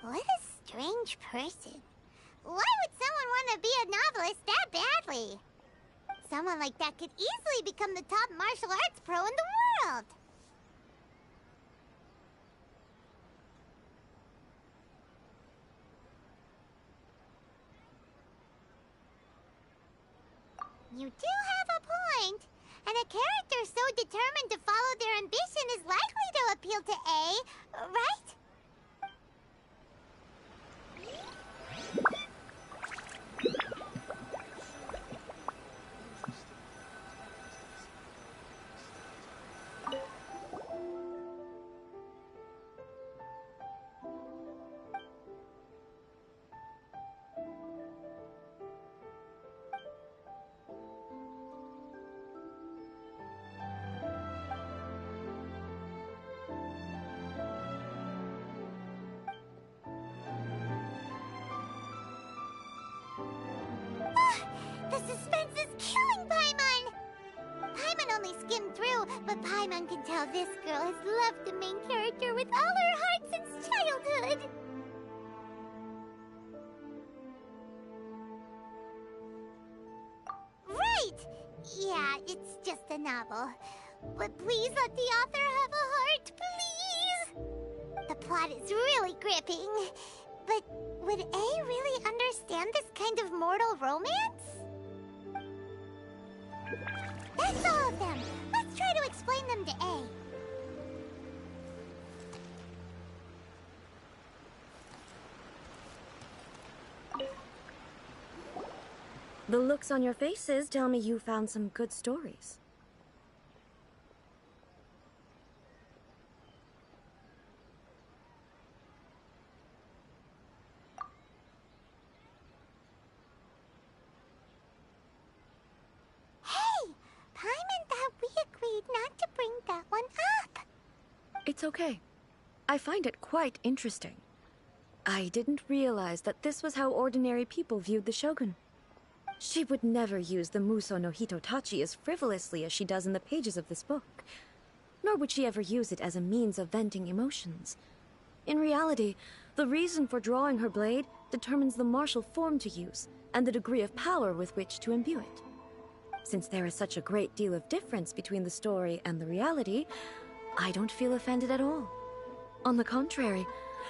What a strange person. Why would someone want to be a novelist that badly? Someone like that could easily become the top martial arts pro in the world. You do have a point. And a character so determined to follow their ambition is likely to appeal to A, right? The suspense is killing Paimon! Paimon only skimmed through, but Paimon can tell this girl has loved the main character with all her heart since childhood. Right! Yeah, it's just a novel. But please let the author have a heart, please! The plot is really gripping. But would A really understand this kind of mortal romance? That's all of them. Let's try to explain them to A. The looks on your faces tell me you found some good stories. Hey! Paimon thought we agreed not to bring that one up. It's okay. I find it quite interesting. I didn't realize that this was how ordinary people viewed the Shogun. She would never use the Muso no Hitotachi as frivolously as she does in the pages of this book. Nor would she ever use it as a means of venting emotions. In reality, the reason for drawing her blade determines the martial form to use and the degree of power with which to imbue it. Since there is such a great deal of difference between the story and the reality, I don't feel offended at all. On the contrary,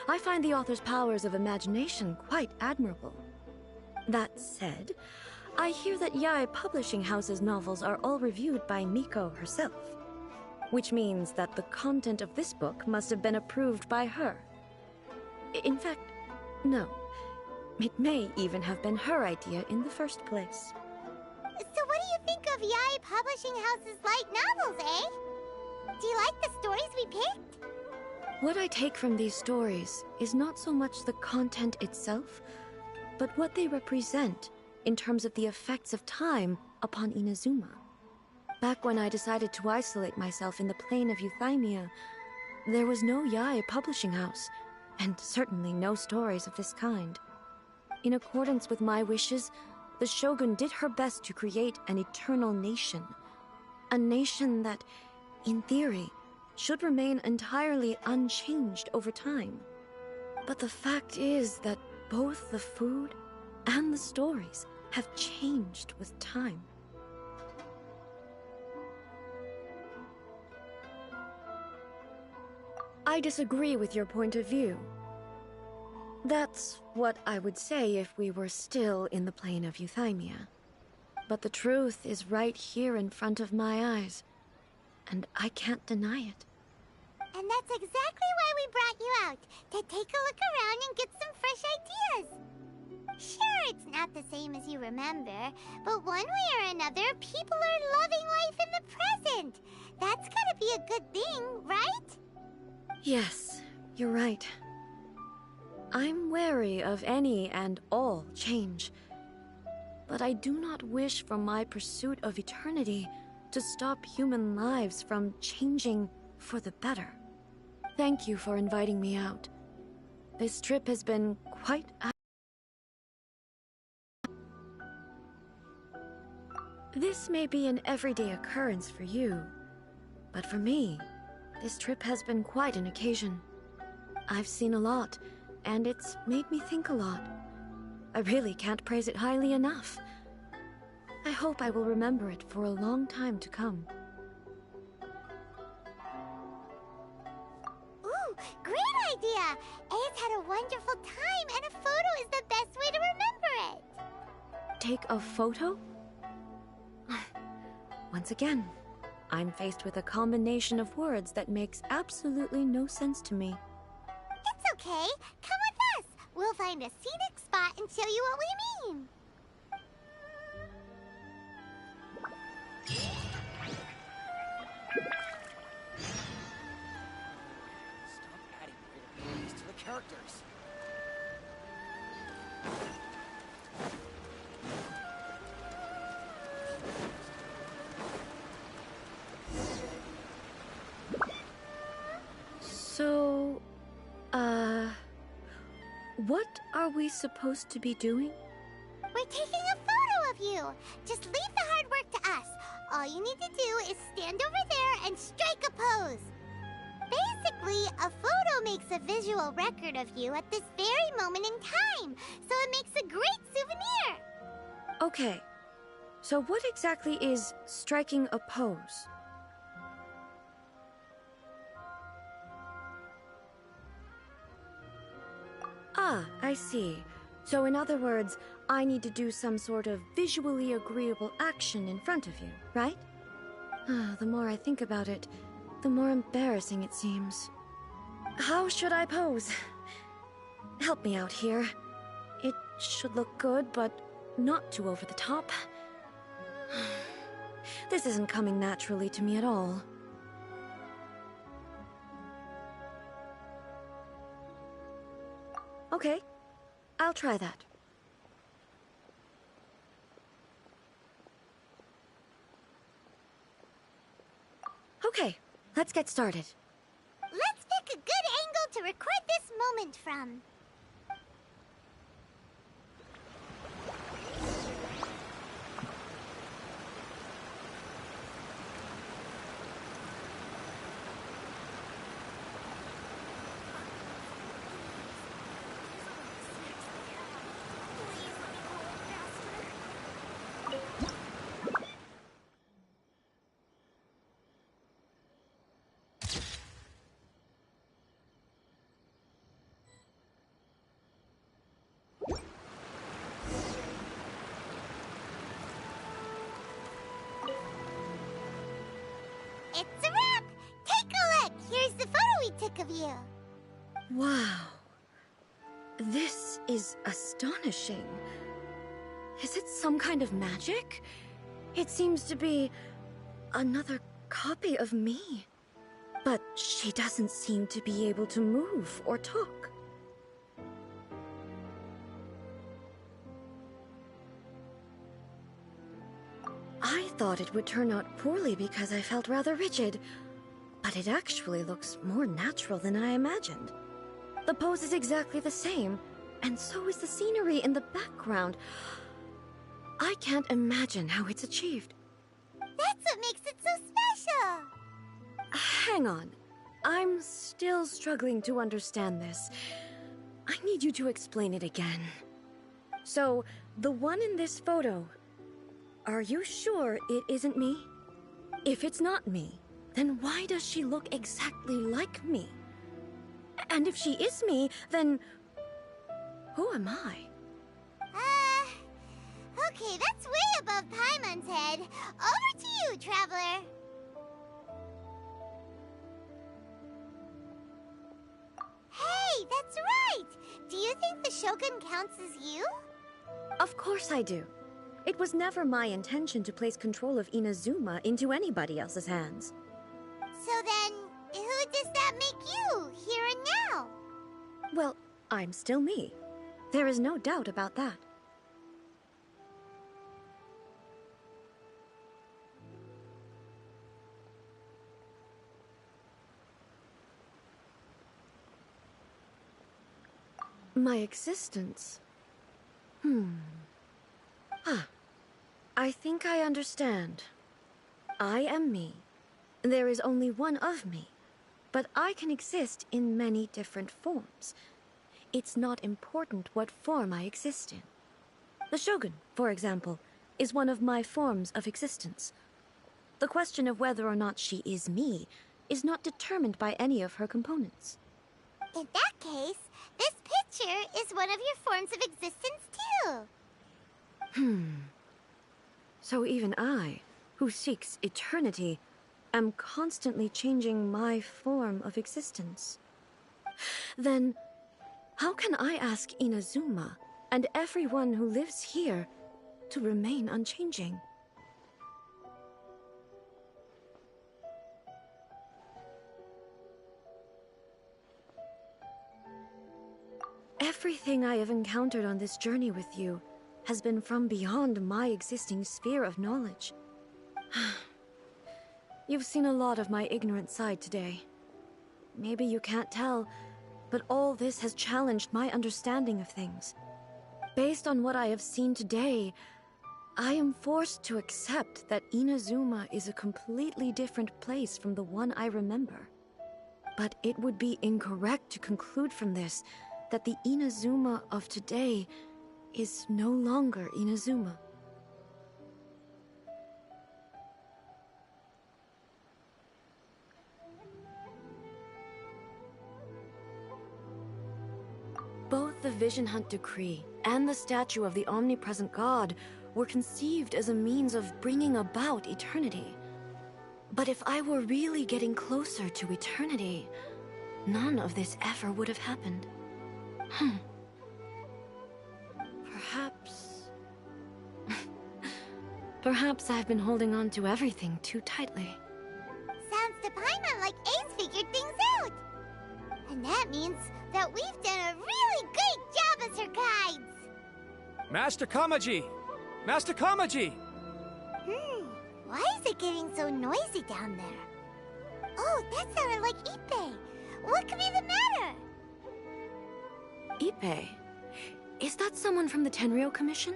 I find the author's powers of imagination quite admirable. That said, I hear that Yae Publishing House's novels are all reviewed by Miko herself, which means that the content of this book must have been approved by her. In fact, no. It may even have been her idea in the first place. So what do you think of Yae Publishing House's light novels, eh? Do you like the stories we picked? What I take from these stories is not so much the content itself, but what they represent in terms of the effects of time upon Inazuma. Back when I decided to isolate myself in the plain of Euthymia, there was no Yae Publishing House, and certainly no stories of this kind. In accordance with my wishes, the Shogun did her best to create an eternal nation. A nation that, in theory, should remain entirely unchanged over time. But the fact is that both the food and the stories have changed with time. I disagree with your point of view. That's what I would say if we were still in the plane of Euthymia. But the truth is right here in front of my eyes, and I can't deny it. And that's exactly why we brought you out, to take a look around and get some fresh ideas. Sure, it's not the same as you remember, but one way or another, people are loving life in the present. That's gotta be a good thing, right? Yes, you're right. I'm wary of any and all change, but I do not wish for my pursuit of eternity to stop human lives from changing for the better. Thank you for inviting me out. This trip has been quite... This may be an everyday occurrence for you, but for me, this trip has been quite an occasion. I've seen a lot, and it's made me think a lot. I really can't praise it highly enough. I hope I will remember it for a long time to come. Ooh, great idea! A's had a wonderful time, and a photo is the best way to remember it. Take a photo? Once again, I'm faced with a combination of words that makes absolutely no sense to me. It's okay. Come with us. We'll find a scenic spot and show you what we mean. Stop adding relatabilities to the characters. So, what are we supposed to be doing? We're taking a photo of you. Just leave the hard work to us. All you need to do is stand over there and strike a pose. Basically, a photo makes a visual record of you at this very moment in time, so it makes a great souvenir. Okay, so what exactly is striking a pose? Ah, I see. So in other words, I need to do some sort of visually agreeable action in front of you, right? The more I think about it, the more embarrassing it seems. How should I pose? Help me out here. It should look good, but not too over the top. This isn't coming naturally to me at all. Okay, I'll try that. Okay, let's get started. Let's pick a good angle to record this moment from. It's a wrap! Take a look! Here's the photo we took of you. Wow. This is astonishing. Is it some kind of magic? It seems to be another copy of me. But she doesn't seem to be able to move or talk. I thought it would turn out poorly because I felt rather rigid, but it actually looks more natural than I imagined. The pose is exactly the same, and so is the scenery in the background. I can't imagine how it's achieved. That's what makes it so special! Hang on. I'm still struggling to understand this. I need you to explain it again. So, the one in this photo, are you sure it isn't me? If it's not me, then why does she look exactly like me? And if she is me, then who am I? Okay, that's way above Paimon's head. Over to you, Traveler. Hey, that's right! Do you think the Shogun counts as you? Of course I do. It was never my intention to place control of Inazuma into anybody else's hands. So then, who does that make you, here and now? Well, I'm still me. There is no doubt about that. My existence? I think I understand. I am me. There is only one of me, but I can exist in many different forms. It's not important what form I exist in. The Shogun, for example, is one of my forms of existence. The question of whether or not she is me is not determined by any of her components. In that case, this picture is one of your forms of existence too. So even I, who seeks eternity, am constantly changing my form of existence, then how can I ask Inazuma and everyone who lives here to remain unchanging? Everything I have encountered on this journey with you has been from beyond my existing sphere of knowledge. You've seen a lot of my ignorant side today. Maybe you can't tell, but all this has challenged my understanding of things. Based on what I have seen today, I am forced to accept that Inazuma is a completely different place from the one I remember. But it would be incorrect to conclude from this that the Inazuma of today is no longer Inazuma. Both the Vision Hunt Decree and the statue of the Omnipresent God were conceived as a means of bringing about eternity. But if I were really getting closer to eternity, none of this ever would have happened. Perhaps... Perhaps I've been holding on to everything too tightly. Sounds to Paimon like Ace figured things out. And that means that we've done a really great job as her guides. Master Kamaji! Master Kamaji! Why is it getting so noisy down there? Oh, that sounded like Ippei. What could be the matter? Ippei? Is that someone from the Tenryou Commission?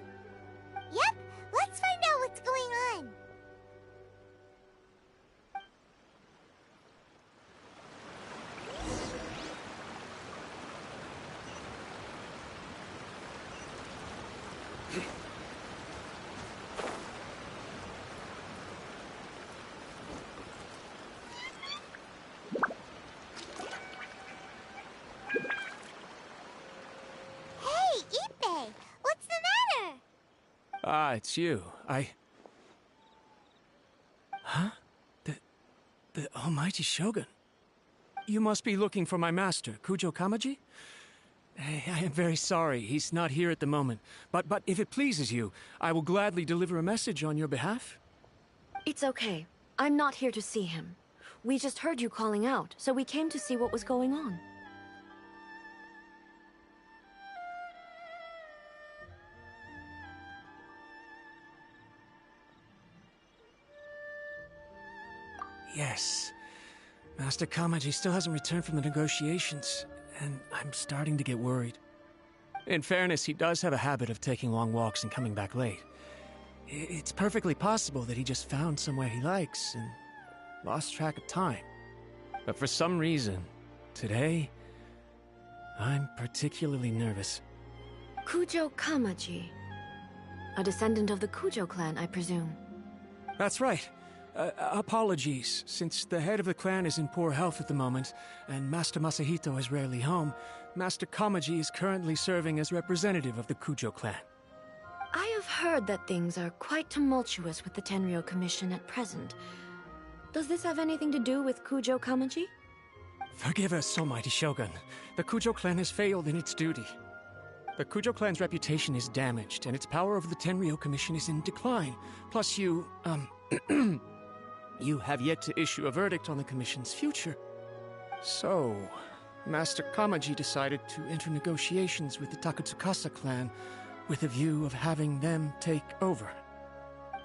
Yep, let's find out what's going on. It's you. Huh? The Almighty Shogun? You must be looking for my master, Kujo Kamaji? I am very sorry, he's not here at the moment. But if it pleases you, I will gladly deliver a message on your behalf. It's okay. I'm not here to see him. We just heard you calling out, so we came to see what was going on. Yes. Master Kamaji still hasn't returned from the negotiations, and I'm starting to get worried. In fairness, he does have a habit of taking long walks and coming back late. It's perfectly possible that he just found somewhere he likes and lost track of time. But for some reason, today, I'm particularly nervous. Kujo Kamaji. A descendant of the Kujo clan, I presume. That's right. Apologies, since the head of the clan is in poor health at the moment, and Master Masahito is rarely home, Master Kamaji is currently serving as representative of the Kujo clan. I have heard that things are quite tumultuous with the Tenryou Commission at present. Does this have anything to do with Kujo Kamaji? Forgive us, Almighty Shogun. The Kujo clan has failed in its duty. The Kujo clan's reputation is damaged, and its power over the Tenryou Commission is in decline. Plus you have yet to issue a verdict on the Commission's future. So, Master Kamaji decided to enter negotiations with the Takatsukasa clan with a view of having them take over.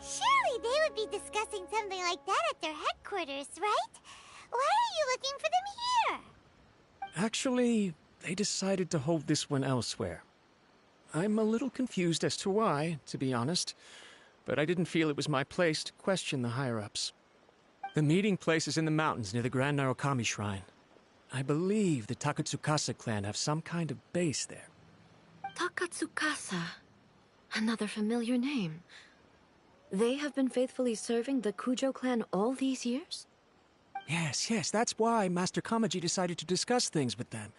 Surely they would be discussing something like that at their headquarters, right? Why are you looking for them here? Actually, they decided to hold this one elsewhere. I'm a little confused as to why, to be honest, but I didn't feel it was my place to question the higher-ups. The meeting place is in the mountains near the Grand Narukami Shrine. I believe the Takatsukasa clan have some kind of base there. Takatsukasa. Another familiar name. They have been faithfully serving the Kujo clan all these years? Yes, that's why Master Kamaji decided to discuss things with them.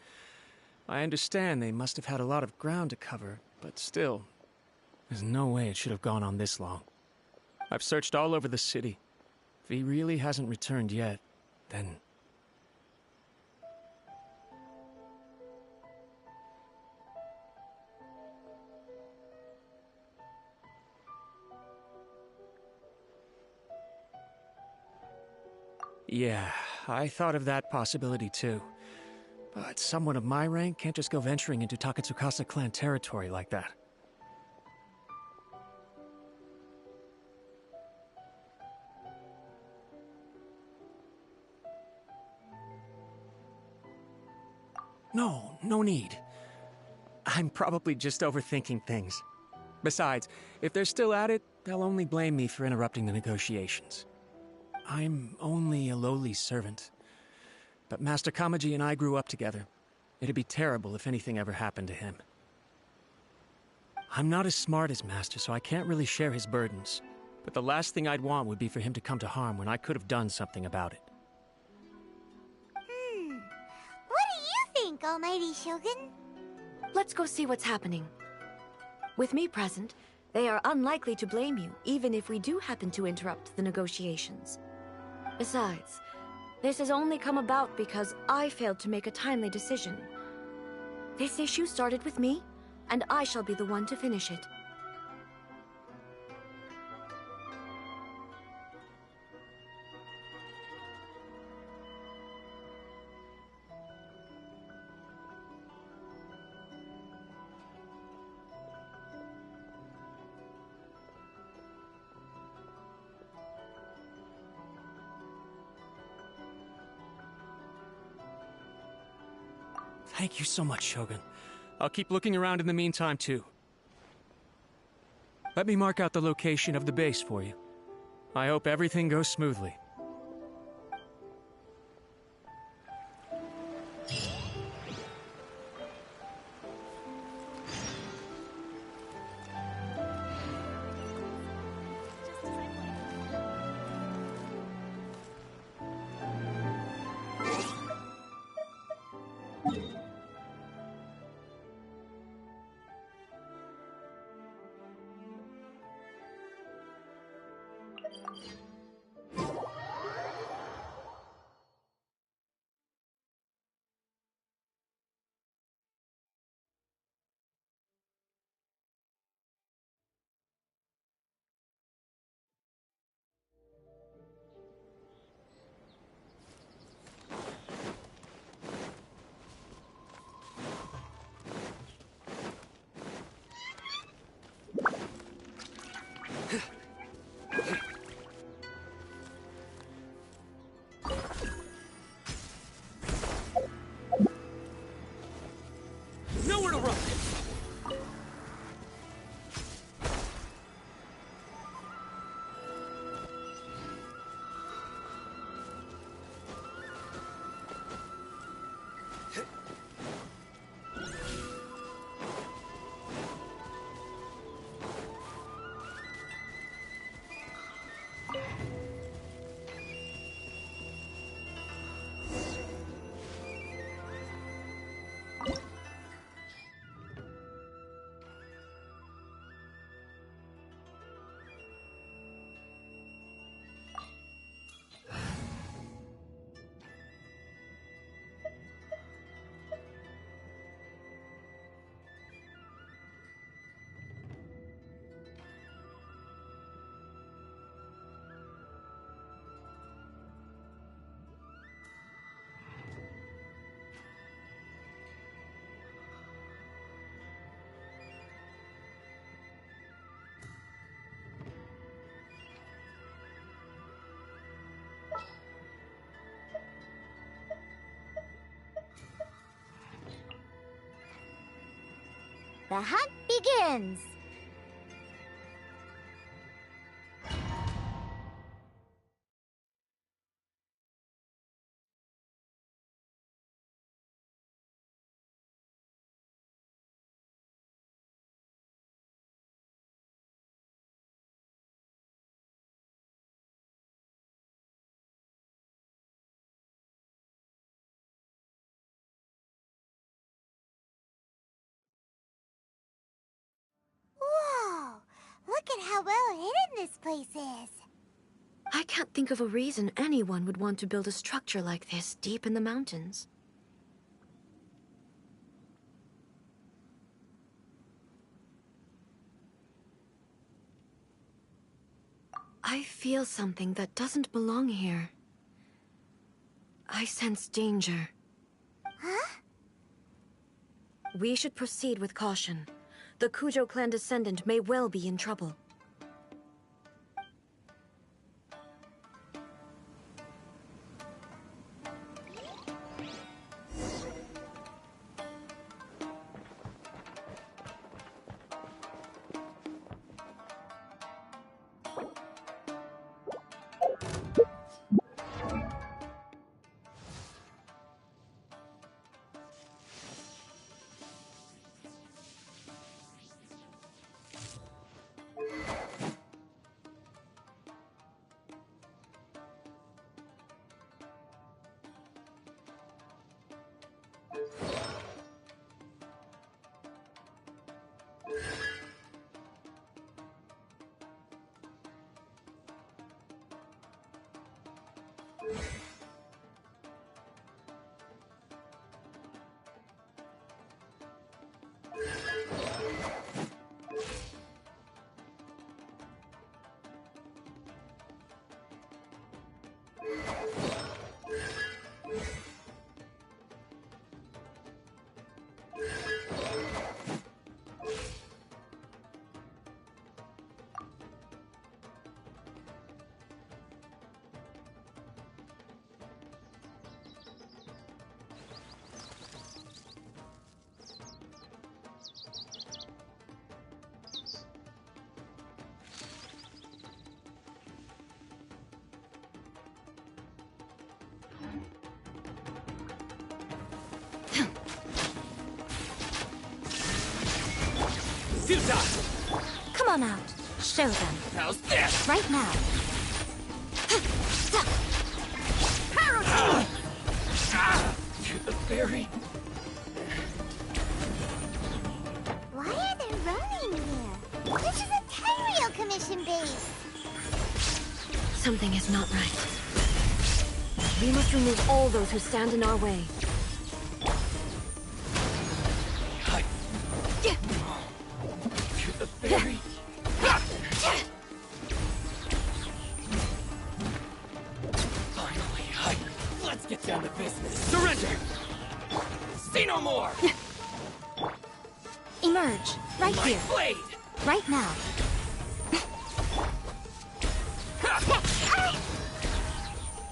I understand they must have had a lot of ground to cover, but still, there's no way it should have gone on this long. I've searched all over the city. If he really hasn't returned yet, then... Yeah, I thought of that possibility too. But someone of my rank can't just go venturing into Takatsukasa clan territory like that. No need. I'm probably just overthinking things. Besides, if they're still at it, they'll only blame me for interrupting the negotiations. I'm only a lowly servant. But Master Kamaji and I grew up together. It'd be terrible if anything ever happened to him. I'm not as smart as Master, so I can't really share his burdens. But the last thing I'd want would be for him to come to harm when I could have done something about it. What do you think, Almighty Shogun? Let's go see what's happening. With me present, they are unlikely to blame you, even if we do happen to interrupt the negotiations. Besides, this has only come about because I failed to make a timely decision. This issue started with me, and I shall be the one to finish it. Thank you so much, Shogun. I'll keep looking around in the meantime, too. Let me mark out the location of the base for you. I hope everything goes smoothly. Nowhere to run! The hunt begins! Look at how well hidden this place is. I can't think of a reason anyone would want to build a structure like this deep in the mountains. I feel something that doesn't belong here. I sense danger. Huh? We should proceed with caution. The Kujo clan descendant may well be in trouble. Come on out. Show them. How's this? Right now. To the ferry. Why are they running here? This is a Tyrio Commission base. Something is not right. We must remove all those who stand in our way. To the ferry. Finally, let's get down to business. Surrender! See no more! Emerge. Right My here. blade! Right now.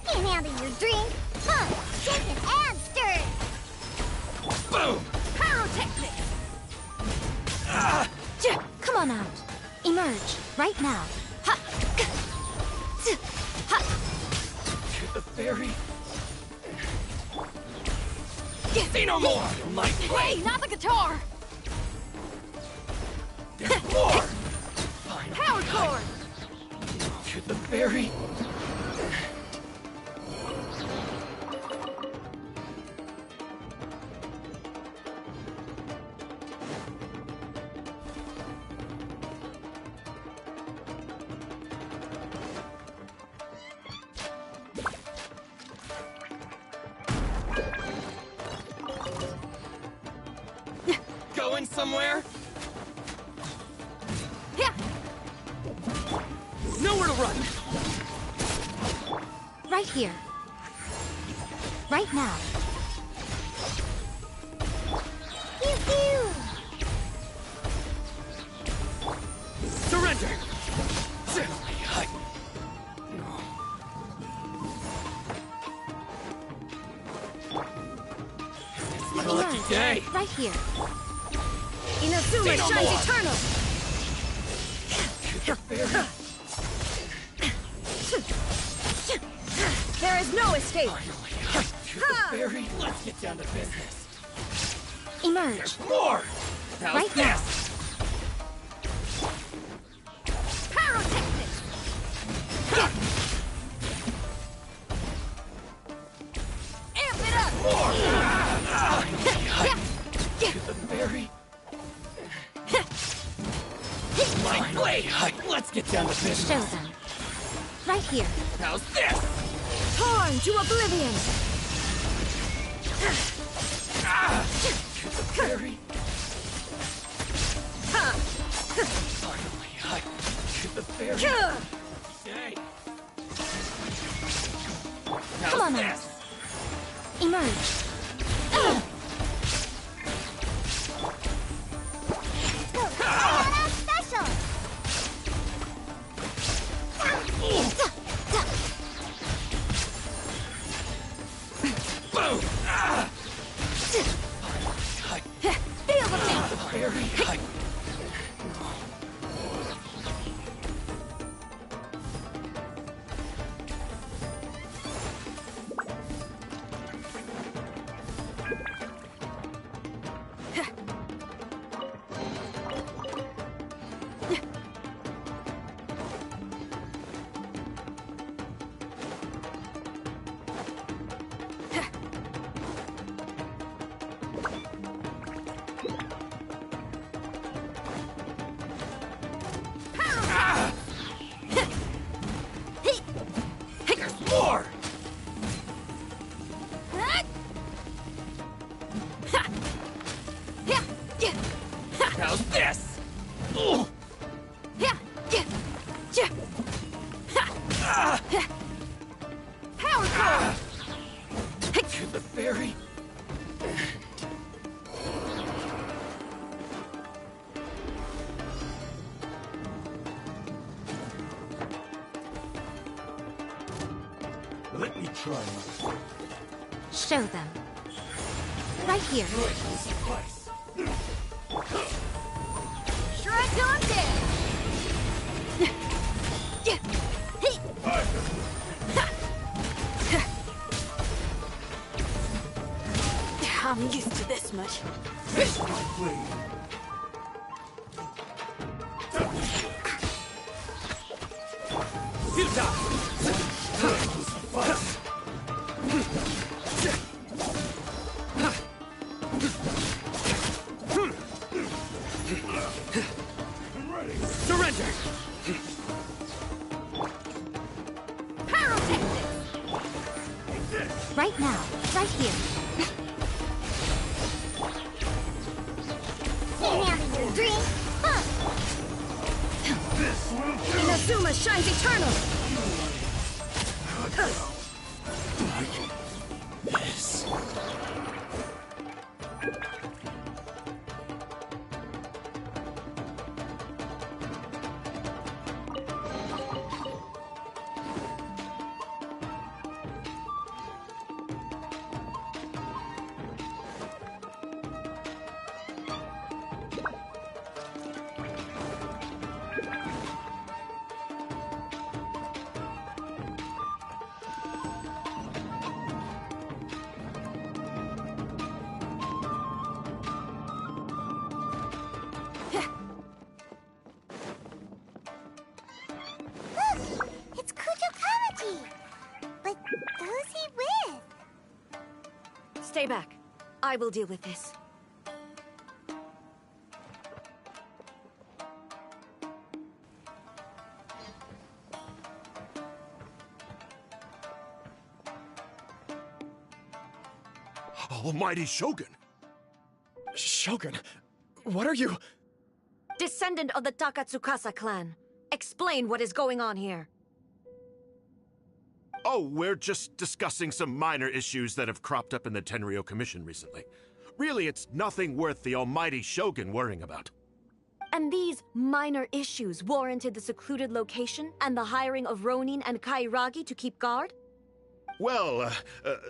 Can't handle your drink. Huh. Shaken and stirred. Boom! Pyrotechnic. Come on out. Emerge. Right now. Ha. Ha. To the ferry. See no more! My blade! Not the guitar! There's more! Power cord! To the ferry. Going somewhere? Yeah. Nowhere to run! Right here. Right now. Pew pew. Surrender! It's my lucky day! Right here. Inazuma Say no shines more. eternal! There is no escape! Barry, let's get down to business. Emerge. More! How's Right now. this? Pyrotechnic! Amp it up! More! To the berry. My blade! Okay, let's get down to business. Show them. Right here. How's this? Torn to oblivion! Fairy. Finally, I get the fairy. Hey. Come on now. Emerge. Special! Boom! Feel the pain! Fairy. More! How's this? Power core! To the fairy. Let me try my Show them. Right here. suffice. Shred till I'm dead! I'm used to this much. This one, please. Surrender! Right now. Right here. Your dream? Huh. Inazuma shines eternal! Yes. Look! It's Kujo Kamaji! But who's he with? Stay back. I will deal with this. Almighty Shogun! Shogun, what are you... Descendant of the Takatsukasa clan. Explain what is going on here. Oh, we're just discussing some minor issues that have cropped up in the Tenryo Commission recently. Really, it's nothing worth the Almighty Shogun worrying about. And these minor issues warranted the secluded location and the hiring of Ronin and Kairagi to keep guard? Well,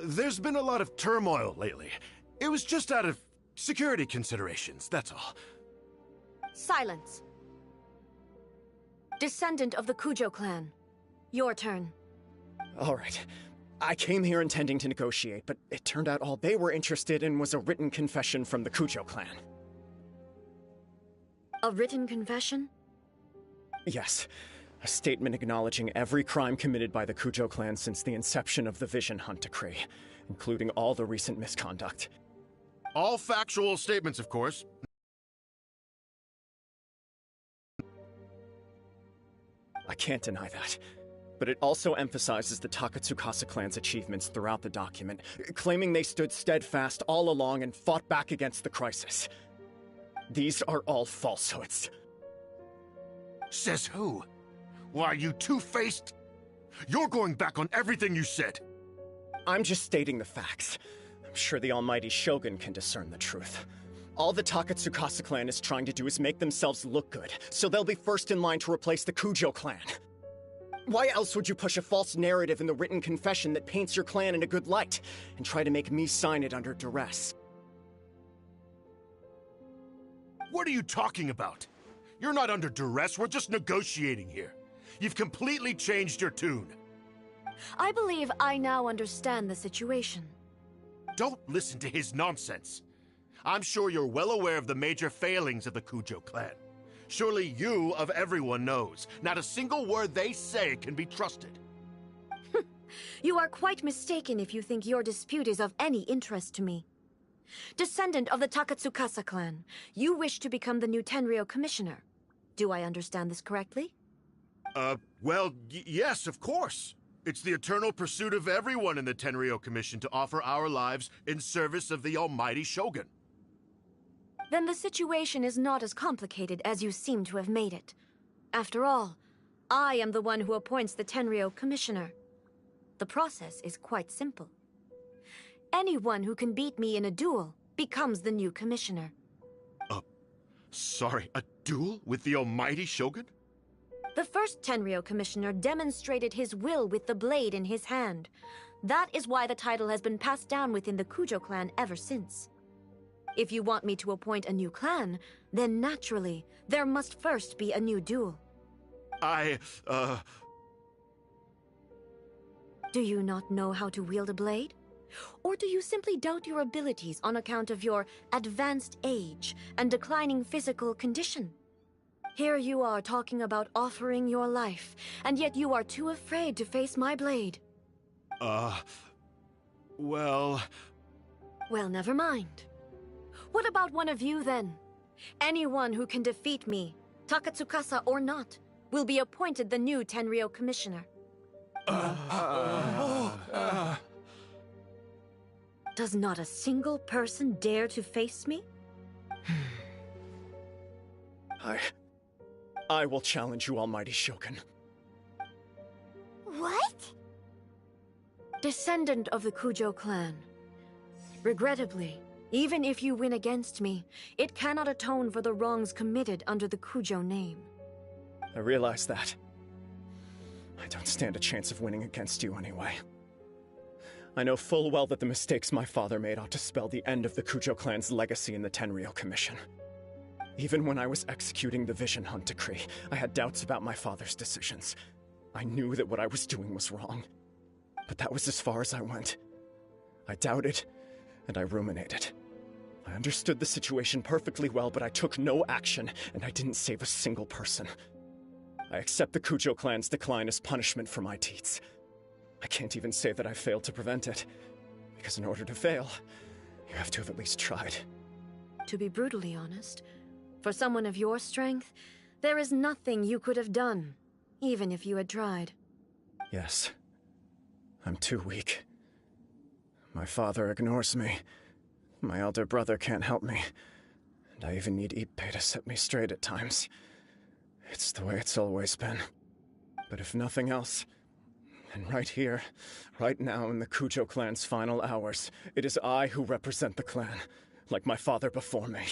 there's been a lot of turmoil lately. It was just out of security considerations, that's all. Silence. Descendant of the Kujo clan. Your turn. All right. I came here intending to negotiate, but it turned out all they were interested in was a written confession from the Kujo clan. A written confession? Yes. A statement acknowledging every crime committed by the Kujo clan since the inception of the Vision Hunt Decree, including all the recent misconduct. All factual statements, of course. I can't deny that. But it also emphasizes the Takatsukasa clan's achievements throughout the document, claiming they stood steadfast all along and fought back against the crisis. These are all falsehoods. Says who? Why, you two-faced? You're going back on everything you said. I'm just stating the facts. I'm sure the almighty Shogun can discern the truth. All the Takatsukasa clan is trying to do is make themselves look good, so they'll be first in line to replace the Kujo clan. Why else would you push a false narrative in the written confession that paints your clan in a good light, and try to make me sign it under duress? What are you talking about? You're not under duress, we're just negotiating here. You've completely changed your tune. I believe I now understand the situation. Don't listen to his nonsense. I'm sure you're well aware of the major failings of the Kujo clan. Surely you, of everyone, knows. Not a single word they say can be trusted. You are quite mistaken if you think your dispute is of any interest to me. Descendant of the Takatsukasa clan, you wish to become the new Tenryou commissioner. Do I understand this correctly? Well, yes, of course. It's the eternal pursuit of everyone in the Tenryou Commission to offer our lives in service of the almighty Shogun. Then the situation is not as complicated as you seem to have made it. After all, I am the one who appoints the Tenryou commissioner. The process is quite simple. Anyone who can beat me in a duel becomes the new commissioner. Sorry, a duel with the almighty Shogun? The first Tenryou commissioner demonstrated his will with the blade in his hand. That is why the title has been passed down within the Kujo clan ever since. If you want me to appoint a new clan, then naturally, there must first be a new duel. Do you not know how to wield a blade? Or do you simply doubt your abilities on account of your advanced age and declining physical condition? Here you are talking about offering your life, and yet you are too afraid to face my blade. Well, never mind. What about one of you, then? Anyone who can defeat me, Takatsukasa or not, will be appointed the new Tenryou commissioner. Does not a single person dare to face me? I will challenge you, almighty Shogun. What? Descendant of the Kujo clan. Regrettably, even if you win against me, it cannot atone for the wrongs committed under the Kujo name. I realize that. I don't stand a chance of winning against you anyway. I know full well that the mistakes my father made ought to spell the end of the Kujo clan's legacy in the Tenryou Commission. Even when I was executing the Vision Hunt decree, I had doubts about my father's decisions. I knew that what I was doing was wrong. But that was as far as I went. I doubted, and I ruminated. I understood the situation perfectly well, but I took no action, and I didn't save a single person. I accept the Kujo clan's decline as punishment for my deeds. I can't even say that I failed to prevent it, because in order to fail, you have to have at least tried. To be brutally honest, for someone of your strength, there is nothing you could have done, even if you had tried. Yes. I'm too weak. My father ignores me. My elder brother can't help me. And I even need Ippei to set me straight at times. It's the way it's always been. But if nothing else, then right here, right now in the Kujo clan's final hours, it is I who represent the clan, like my father before me.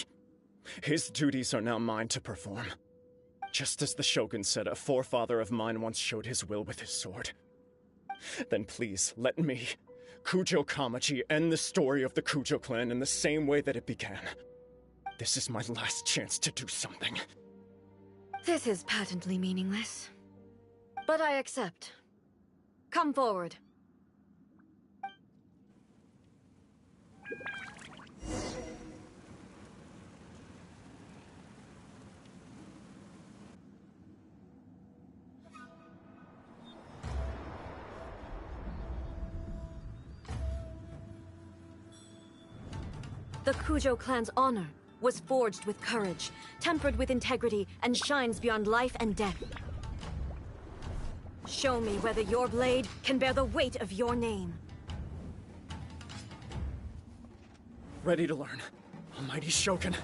His duties are now mine to perform. Just as the Shogun said, a forefather of mine once showed his will with his sword. Then please, let me, Kujo Kamaji, end the story of the Kujo clan in the same way that it began. This is my last chance to do something. This is patently meaningless. But I accept. Come forward. The Kujo clan's honor was forged with courage, tempered with integrity, and shines beyond life and death. Show me whether your blade can bear the weight of your name. Ready to learn. Almighty Shogun.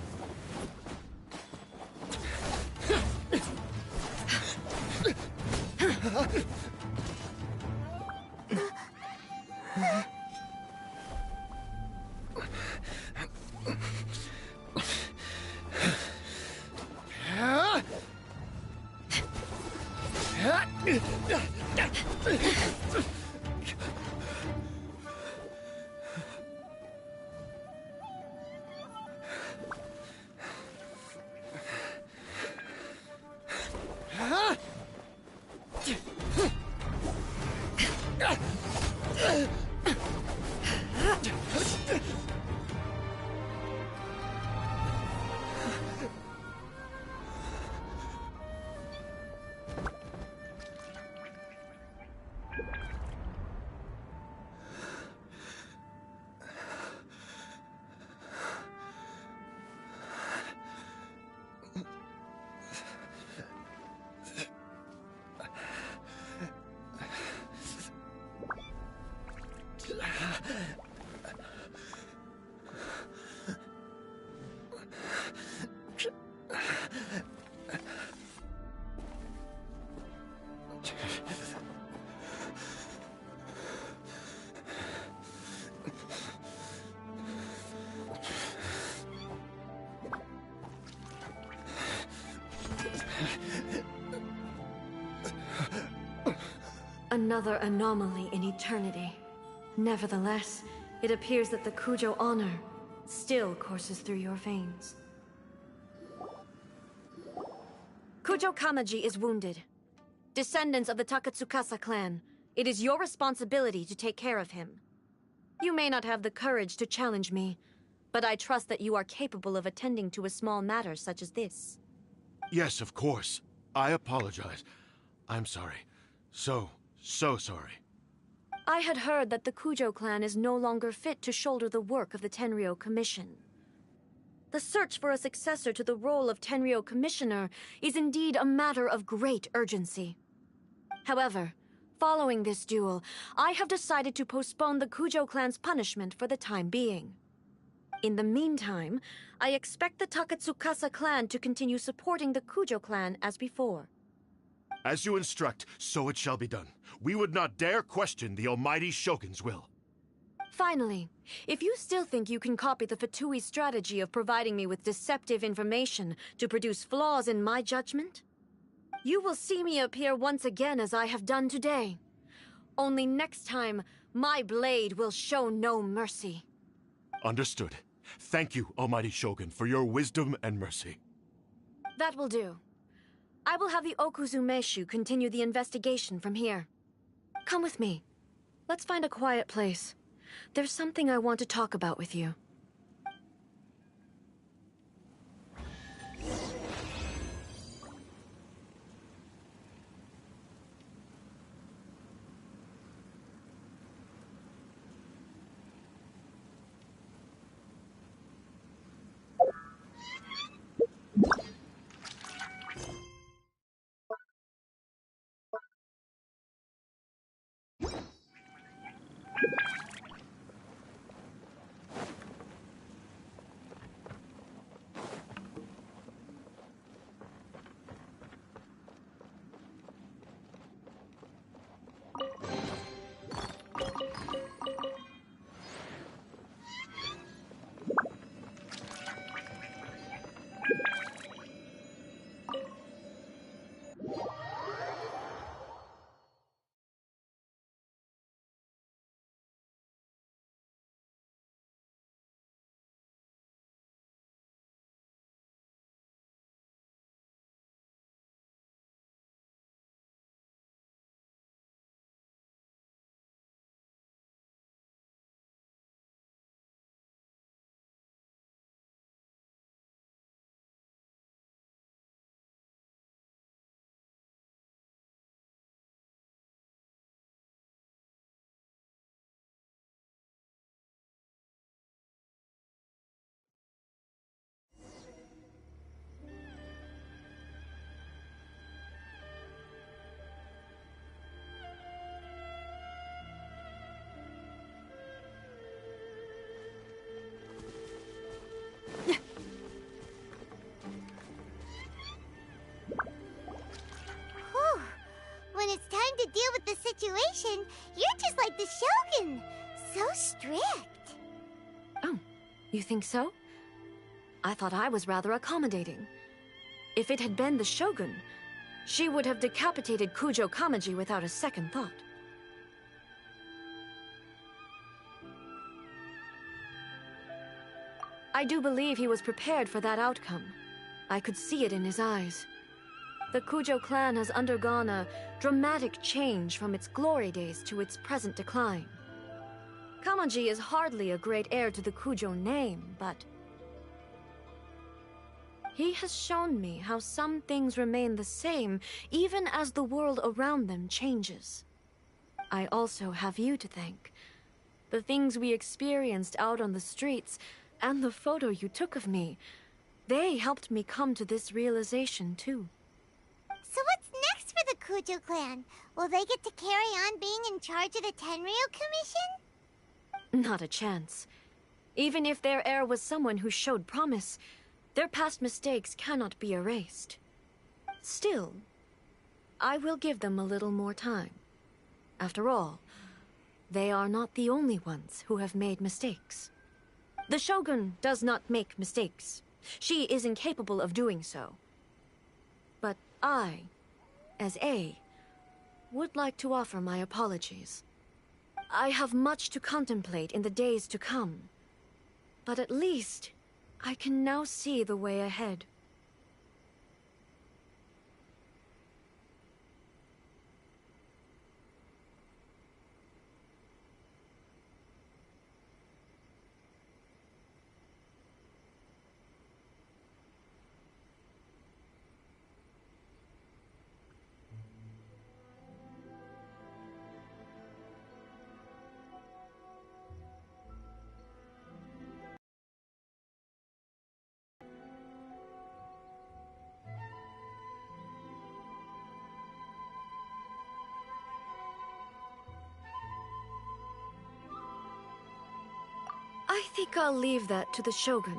Another anomaly in eternity. Nevertheless, it appears that the Kujo honor still courses through your veins. Kujo Kamaji is wounded. Descendants of the Takatsukasa clan, it is your responsibility to take care of him. You may not have the courage to challenge me, but I trust that you are capable of attending to a small matter such as this. Yes, of course. I apologize. I'm sorry. So sorry. I had heard that the Kujo clan is no longer fit to shoulder the work of the Tenryou Commission. The search for a successor to the role of Tenryou Commissioner is indeed a matter of great urgency. However, following this duel, I have decided to postpone the Kujo clan's punishment for the time being. In the meantime, I expect the Takatsukasa clan to continue supporting the Kujo clan as before. As you instruct, so it shall be done. We would not dare question the Almighty Shogun's will. Finally, if you still think you can copy the Fatui strategy of providing me with deceptive information to produce flaws in my judgment, you will see me appear once again as I have done today. Only next time, my blade will show no mercy. Understood. Thank you, Almighty Shogun, for your wisdom and mercy. That will do. I will have the Okuzumeshu continue the investigation from here. Come with me. Let's find a quiet place. There's something I want to talk about with you. strict. Oh, you think so? I thought I was rather accommodating. If it had been the Shogun, she would have decapitated Kujo Kamaji without a second thought. I do believe he was prepared for that outcome. I could see it in his eyes. The Kujo clan has undergone a dramatic change from its glory days to its present decline. Kamaji is hardly a great heir to the Kujo name, but he has shown me how some things remain the same even as the world around them changes. I also have you to thank. The things we experienced out on the streets and the photo you took of me, they helped me come to this realization too. So what's next for the Kujo clan? Will they get to carry on being in charge of the Tenryu Commission? Not a chance. Even if their heir was someone who showed promise, their past mistakes cannot be erased. Still, I will give them a little more time. After all, they are not the only ones who have made mistakes. The Shogun does not make mistakes. She is incapable of doing so. But I, as A, would like to offer my apologies. I have much to contemplate in the days to come, but at least I can now see the way ahead. I think I'll leave that to the Shogun.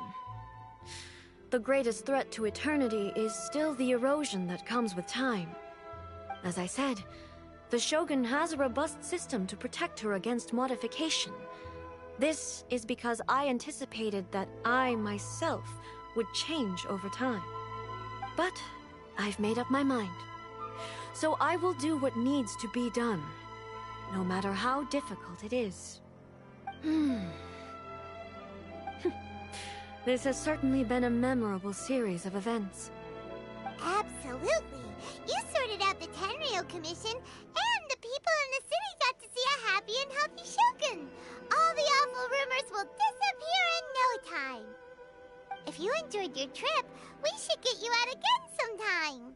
The greatest threat to eternity is still the erosion that comes with time. As I said, the Shogun has a robust system to protect her against modification. This is because I anticipated that I myself would change over time. But I've made up my mind. So I will do what needs to be done, no matter how difficult it is. This has certainly been a memorable series of events. Absolutely. You sorted out the Tenryu Commission, and the people in the city got to see a happy and healthy Shogun. All the awful rumors will disappear in no time. If you enjoyed your trip, we should get you out again sometime.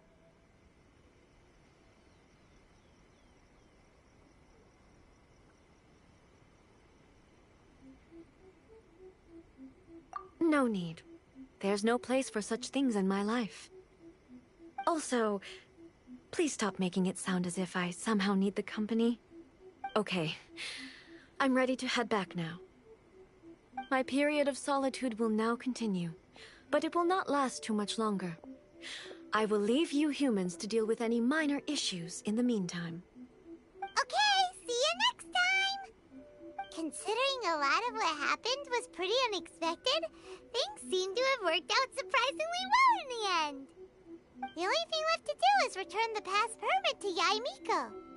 No need. There's no place for such things in my life. Also, please stop making it sound as if I somehow need the company. Okay, I'm ready to head back now. My period of solitude will now continue, but it will not last too much longer. I will leave you humans to deal with any minor issues in the meantime. Okay, see you next time! Considering a lot of what happened was pretty unexpected, things seem to have worked out surprisingly well in the end. The only thing left to do is return the pass permit to Yae Miko.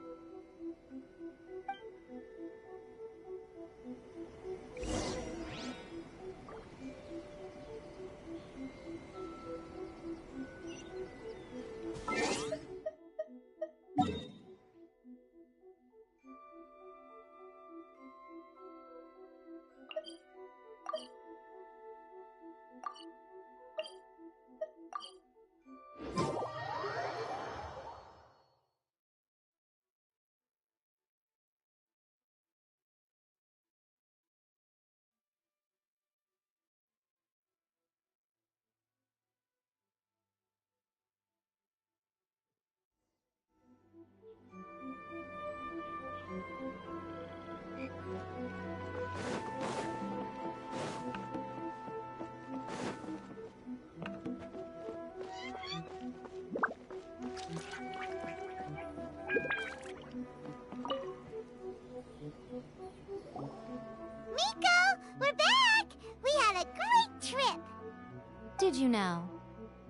you now?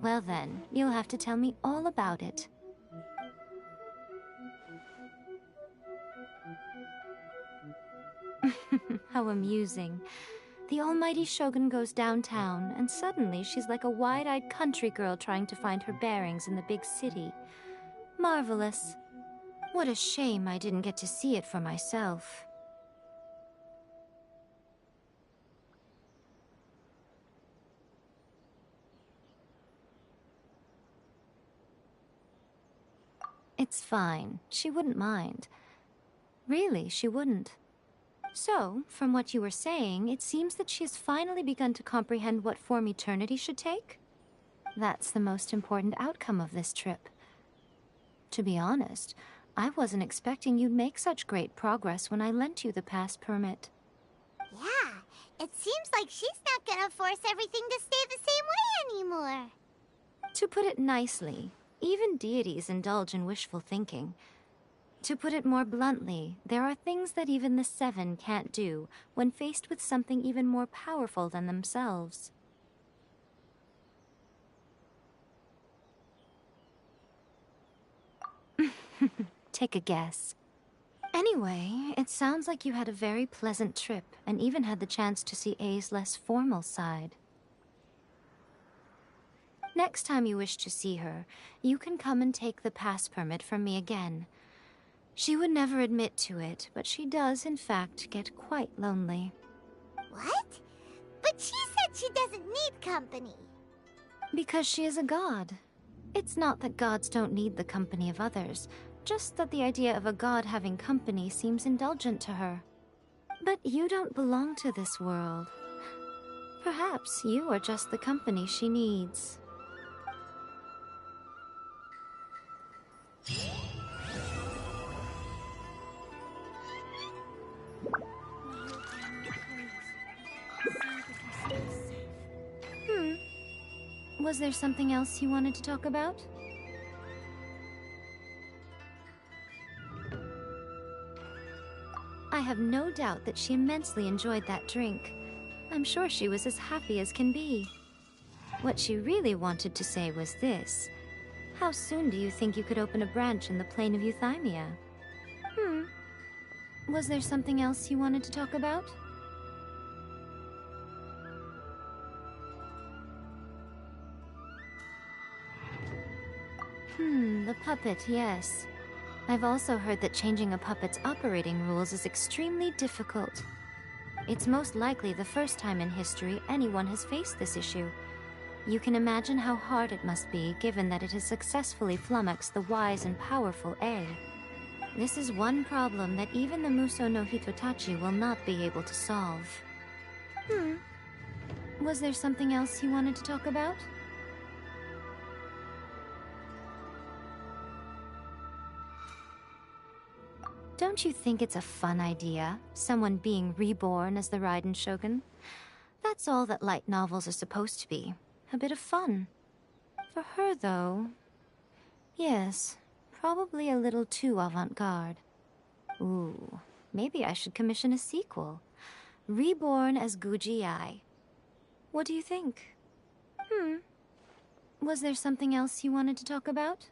Well then, you'll have to tell me all about it. How amusing. The almighty Shogun goes downtown, and suddenly she's like a wide-eyed country girl trying to find her bearings in the big city. Marvelous. What a shame I didn't get to see it for myself. It's fine. She wouldn't mind. Really, she wouldn't. So, from what you were saying, it seems that she has finally begun to comprehend what form eternity should take? That's the most important outcome of this trip. To be honest, I wasn't expecting you'd make such great progress when I lent you the pass permit. Yeah, it seems like she's not gonna force everything to stay the same way anymore. To put it nicely, even deities indulge in wishful thinking. To put it more bluntly, there are things that even the Seven can't do when faced with something even more powerful than themselves. Take a guess. Anyway, it sounds like you had a very pleasant trip and even had the chance to see A's less formal side. Next time you wish to see her, you can come and take the pass permit from me again. She would never admit to it, but she does, in fact, get quite lonely. What? But she said she doesn't need company. Because she is a god. It's not that gods don't need the company of others, just that the idea of a god having company seems indulgent to her. But you don't belong to this world. Perhaps you are just the company she needs. Was there something else you wanted to talk about? I have no doubt that she immensely enjoyed that drink. I'm sure she was as happy as can be. What she really wanted to say was this. How soon do you think you could open a branch in the plain of Euthymia? Was there something else you wanted to talk about? The puppet, yes. I've also heard that changing a puppet's operating rules is extremely difficult. It's most likely the first time in history anyone has faced this issue. You can imagine how hard it must be, given that it has successfully flummoxed the wise and powerful A. This is one problem that even the Muso no Hitotachi will not be able to solve. Was there something else you wanted to talk about? Don't you think it's a fun idea, someone being reborn as the Raiden Shogun? That's all that light novels are supposed to be. A bit of fun. For her, though... yes, probably a little too avant-garde. Ooh, maybe I should commission a sequel. Reborn as Guji Ai. What do you think? Was there something else you wanted to talk about?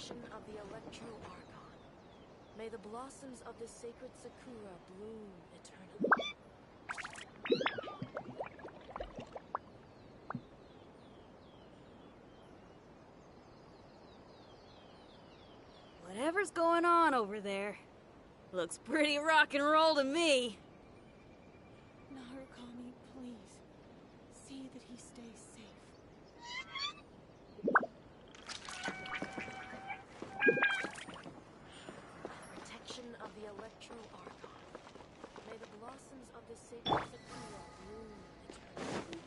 Of the Electro Archon. May the blossoms of the sacred Sakura bloom eternally. Whatever's going on over there, looks pretty rock and roll to me. Narukami, please. See that he stays safe. Of the Electro Archon. May the blossoms of the sacred Sakura bloom eternally.